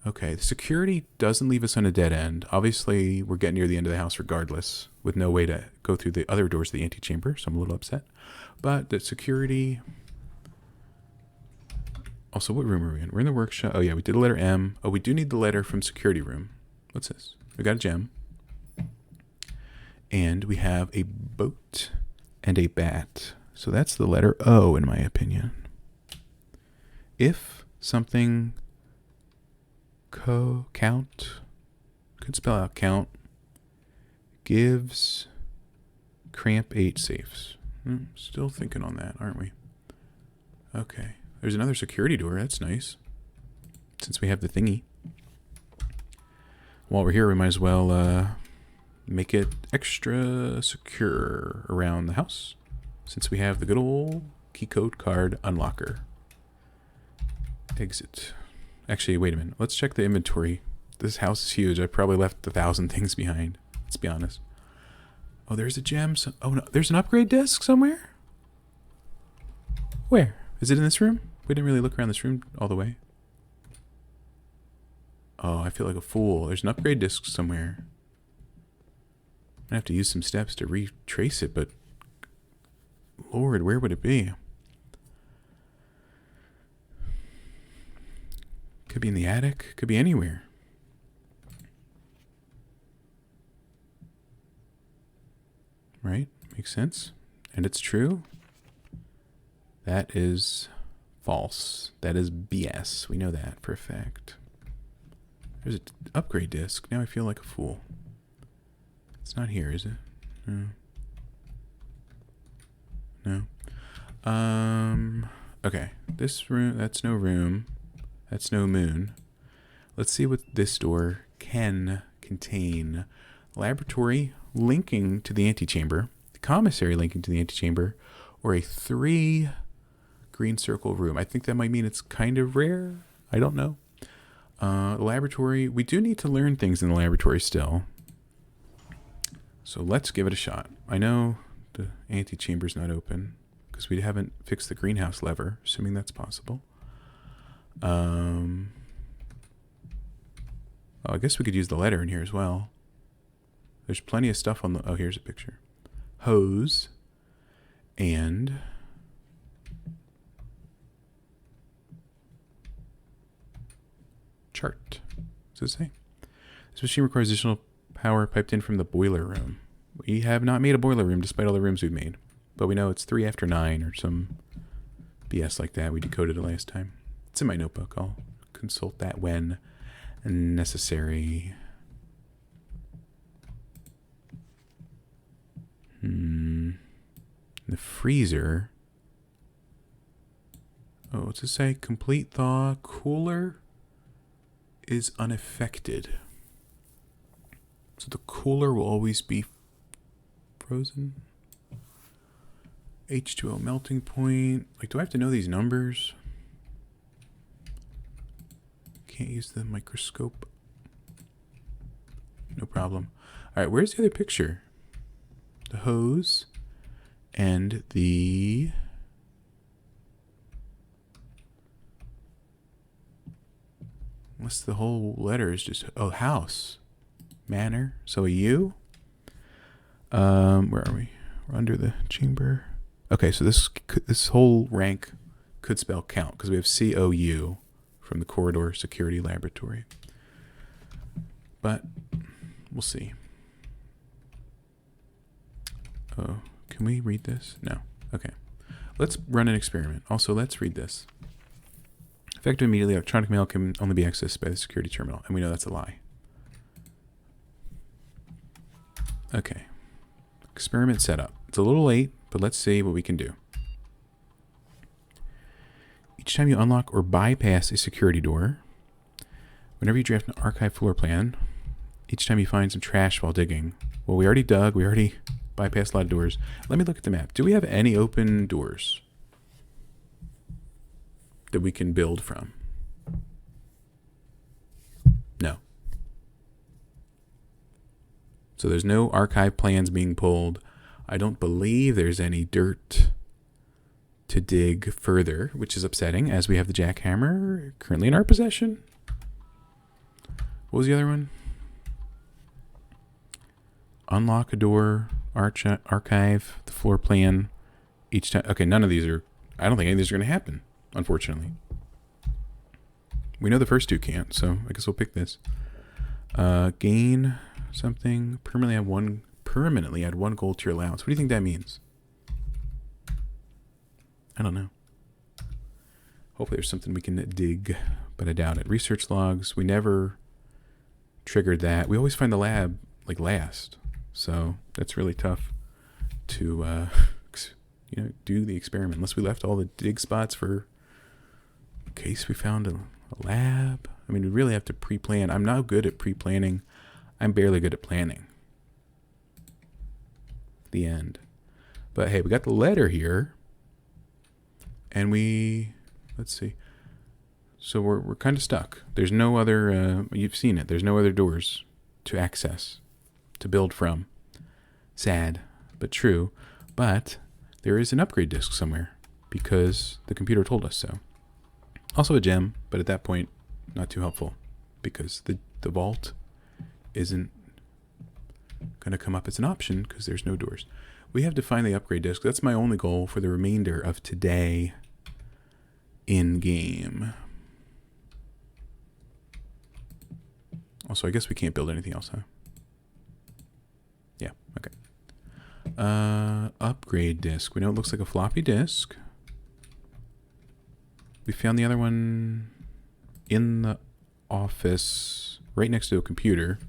Okay, the security doesn't leave us on a dead end. Obviously, we're getting near the end of the house regardless, with no way to go through the other doors of the antechamber, so I'm a little upset. But the security Also, what room are we in? We're in the workshop. Oh, yeah, we did the letter M. Oh, we do need the letter from security room. What's this? We got a gem. And we have a boat and a bat. So that's the letter O, in my opinion. If something count, could spell out count, gives cramp 8 safes. Still thinking on that, aren't we? Okay. There's another security door. That's nice. Since we have the thingy. While we're here, we might as well make it extra secure around the house. Since we have the good old key code card unlocker. Exit. Actually, wait a minute. Let's check the inventory. This house is huge. I probably left 1,000 things behind. Let's be honest. Oh, there's a gem. Oh, no. There's an upgrade desk somewhere? Where? Is it in this room? We didn't really look around this room all the way. Oh, I feel like a fool. There's an upgrade disc somewhere. I have to use some steps to retrace it, but Lord, where would it be? Could be in the attic. Could be anywhere. Right? Makes sense. And it's true. That is false. That is BS. We know that for a fact. There's an upgrade disc. Now I feel like a fool. It's not here, is it? No. Okay. This room, that's no room. That's no moon. Let's see what this door can contain. Laboratory linking to the antechamber, the commissary linking to the antechamber, or a 3 green circle room. I think that might mean it's kind of rare. I don't know. Laboratory. We do need to learn things in the laboratory still. So let's give it a shot. I know the antechamber's not open because we haven't fixed the greenhouse lever, assuming that's possible. Oh, I guess we could use the letter in here as well. There's plenty of stuff on the... Oh, here's a picture. Hose and... chart. What does it say? This machine requires additional power piped in from the boiler room. We have not made a boiler room despite all the rooms we've made. But we know it's 3 after 9 or some BS like that. We decoded it last time. It's in my notebook. I'll consult that when necessary. The freezer. Oh, what's it say? Complete thaw. Cooler is unaffected. So the cooler will always be frozen. H2O melting point. Like, do I have to know these numbers? Can't use the microscope. No problem. All right, where's the other picture? The hose and the... What's the whole letter is just... Oh, house. Manor. So a U. Where are we? We're under the chamber. Okay, so this whole rank could spell count because we have COU from the corridor security laboratory. But we'll see. Oh, can we read this? No. Okay. Let's run an experiment. Also, let's read this. Effective immediately, electronic mail can only be accessed by the security terminal, and we know that's a lie. Okay. Experiment setup. It's a little late, but let's see what we can do. Each time you unlock or bypass a security door, whenever you draft an archive floor plan, each time you find some trash while digging. Well, we already dug. We already bypassed a lot of doors. Let me look at the map. Do we have any open doors that we can build from? No. So there's no archive plans being pulled. I don't believe there's any dirt to dig further, which is upsetting, as we have the jackhammer currently in our possession. What was the other one? Unlock a door, archive, the floor plan, each time. Okay, none of these are... I don't think any of these are going to happen, unfortunately. We know the first two can't, so I guess we'll pick this. Gain something. Permanently add one gold to your allowance. What do you think that means? I don't know. Hopefully there's something we can dig, but I doubt it. Research logs. We never triggered that. We always find the lab like last, so that's really tough to do the experiment unless we left all the dig spots for in case we found a lab. I mean, we really have to pre-plan. I'm not good at pre-planning. I'm barely good at planning. The end. But hey, we got the letter here, and let's see. So we're kind of stuck. There's no other. You've seen it. There's no other doors to access, to build from. Sad, but true. But there is an upgrade disk somewhere because the computer told us so. Also a gem, but at that point, not too helpful because the vault isn't going to come up as an option because there's no doors. We have to find the upgrade disk. That's my only goal for the remainder of today in game. Also, I guess we can't build anything else, huh? Yeah, okay. Upgrade disk. We know it looks like a floppy disk. We found the other one in the office right next to a computer.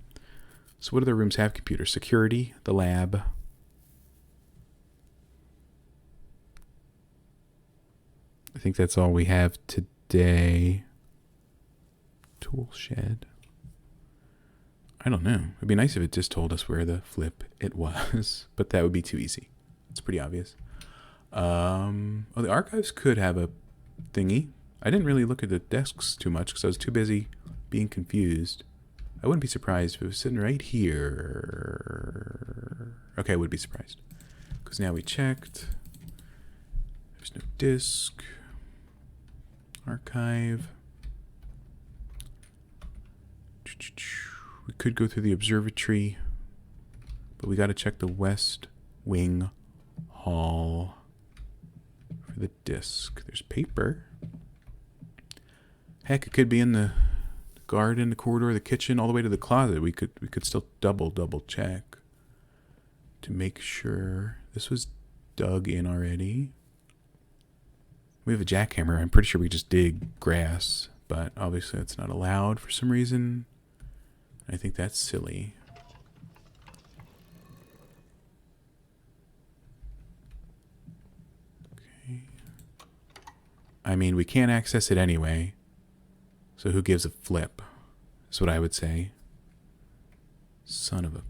So what other rooms have computers? Security, the lab. I think that's all we have today. Tool shed. I don't know. It'd be nice if it just told us where the flip it was, but that would be too easy. It's pretty obvious. The archives could have a thingy. I didn't really look at the desks too much because I was too busy being confused. I wouldn't be surprised if it was sitting right here. Okay, I would be surprised. Because now we checked. There's no disk. Archive. We could go through the observatory, but we got to check the west wing hall for the disk. There's paper. Heck, it could be in the garden, the corridor, the kitchen, all the way to the closet. We could still double check to make sure this was dug in already. We have a jackhammer. I'm pretty sure we just dig grass, but obviously that's not allowed for some reason. I think that's silly. Okay. I mean, we can't access it anyway. So who gives a flip? That's what I would say. Son of a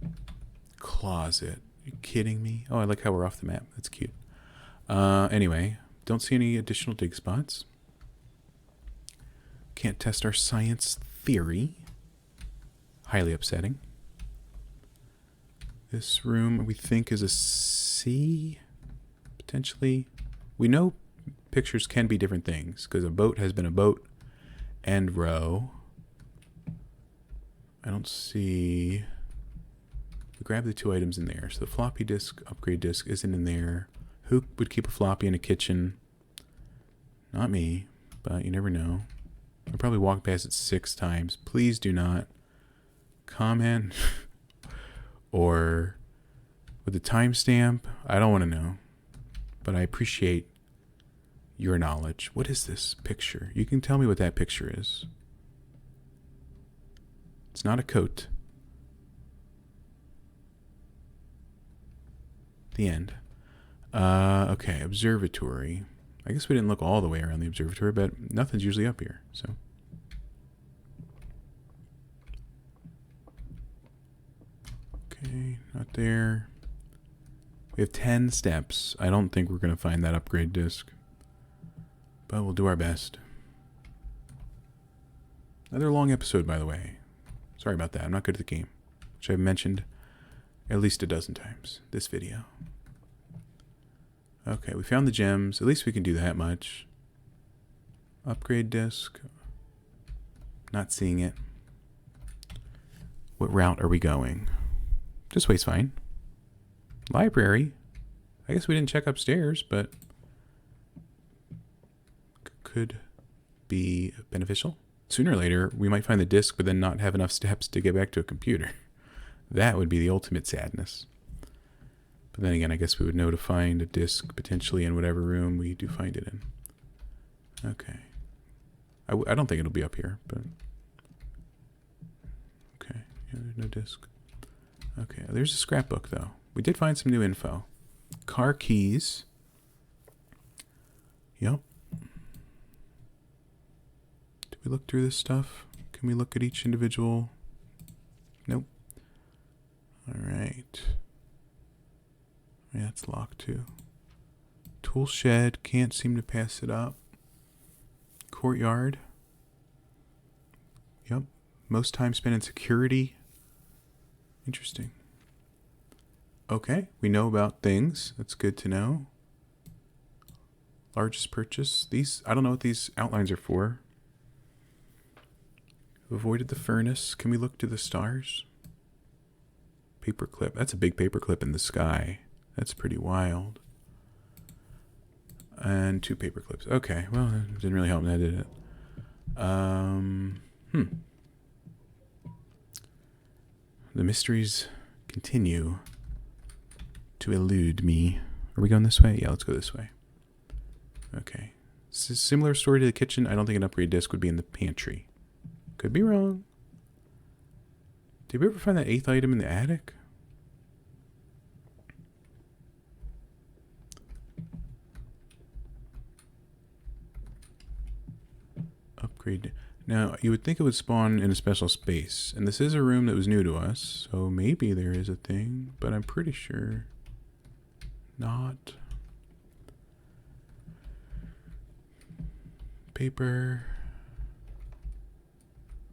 closet. Are you kidding me? Oh, I like how we're off the map. That's cute. Anyway, don't see any additional dig spots. Can't test our science theory. Highly upsetting. This room we think is a C, potentially. We know pictures can be different things because a boat has been a boat and row. I don't see. We grab the two items in there. So the floppy disk, upgrade disk isn't in there. Who would keep a floppy in a kitchen? Not me, but you never know. I probably walked past it 6 times. Please do not comment or with the timestamp. I don't want to know, but I appreciate your knowledge. What is this picture? You can tell me what that picture is. It's not a coat. The end. Okay, observatory. I guess we didn't look all the way around the observatory, but nothing's usually up here, so. Okay, not there. We have 10 steps. I don't think we're going to find that upgrade disk, but we'll do our best. Another long episode, by the way. Sorry about that. I'm not good at the game, which I've mentioned at least a dozen times this video. Okay, we found the gems. At least we can do that much. Upgrade disk. Not seeing it. What route are we going? This way's fine. Library. I guess we didn't check upstairs, but could be beneficial. sooner or later, we might find the disk, but then not have enough steps to get back to a computer. That would be the ultimate sadness. But then again, I guess we would know to find a disk potentially in whatever room we do find it in. Okay. I don't think it'll be up here, but... Okay, yeah, there's no disk. Okay, there's a scrapbook, though. We did find some new info. Car keys. Yep. Did we look through this stuff? Can we look at each individual? Nope. Alright. Yeah, it's locked, too. Tool shed. Can't seem to pass it up. Courtyard. Yep. Most time spent in security. Interesting. Okay, we know about things. That's good to know. Largest purchase. These, I don't know what these outlines are for. Avoided the furnace. Can we look to the stars? Paperclip. That's a big paperclip in the sky. That's pretty wild. And 2 paperclips. Okay, well, it didn't really help that, did it? The mysteries continue to elude me. Are we going this way? Yeah, let's go this way. Okay. Similar story to the kitchen. I don't think an upgrade disc would be in the pantry. Could be wrong. Did we ever find that 8th item in the attic? Upgrade. Now, you would think it would spawn in a special space. And this is a room that was new to us. So maybe there is a thing. But I'm pretty sure not. Paper.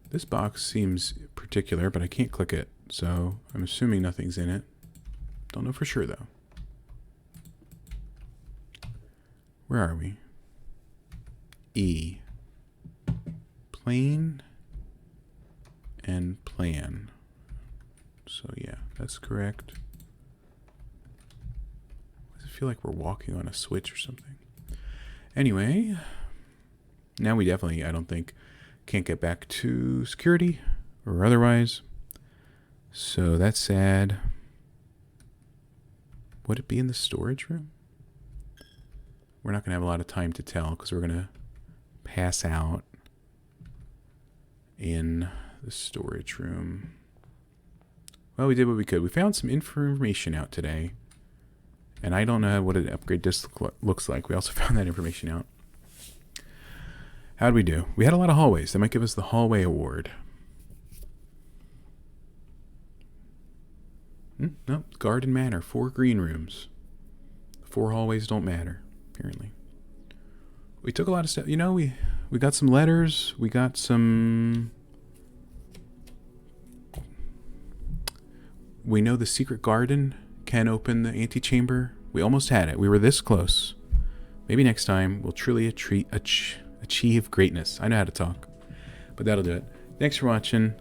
This box seems particular, but I can't click it. So I'm assuming nothing's in it. Don't know for sure, though. Where are we? E. Plane and plan. So yeah, that's correct. Does it feel like we're walking on a switch or something? Anyway, now we definitely, I don't think, can't get back to security or otherwise. So that's sad. Would it be in the storage room? We're not going to have a lot of time to tell because we're going to pass out in the storage room. Well, we did what we could. We found some information out today. And I don't know what an upgrade disc looks like. We also found that information out. How'd we do? We had a lot of hallways. That might give us the hallway award. No, garden manor. 4 green rooms. 4 hallways don't matter, apparently. We took a lot of stuff. You know, we got some letters. We got some... We know the secret garden can open the antechamber. We almost had it. We were this close. Maybe next time we'll truly achieve greatness. I know how to talk. But that'll do it. Thanks for watching.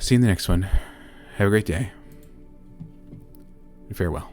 See you in the next one. Have a great day. And farewell.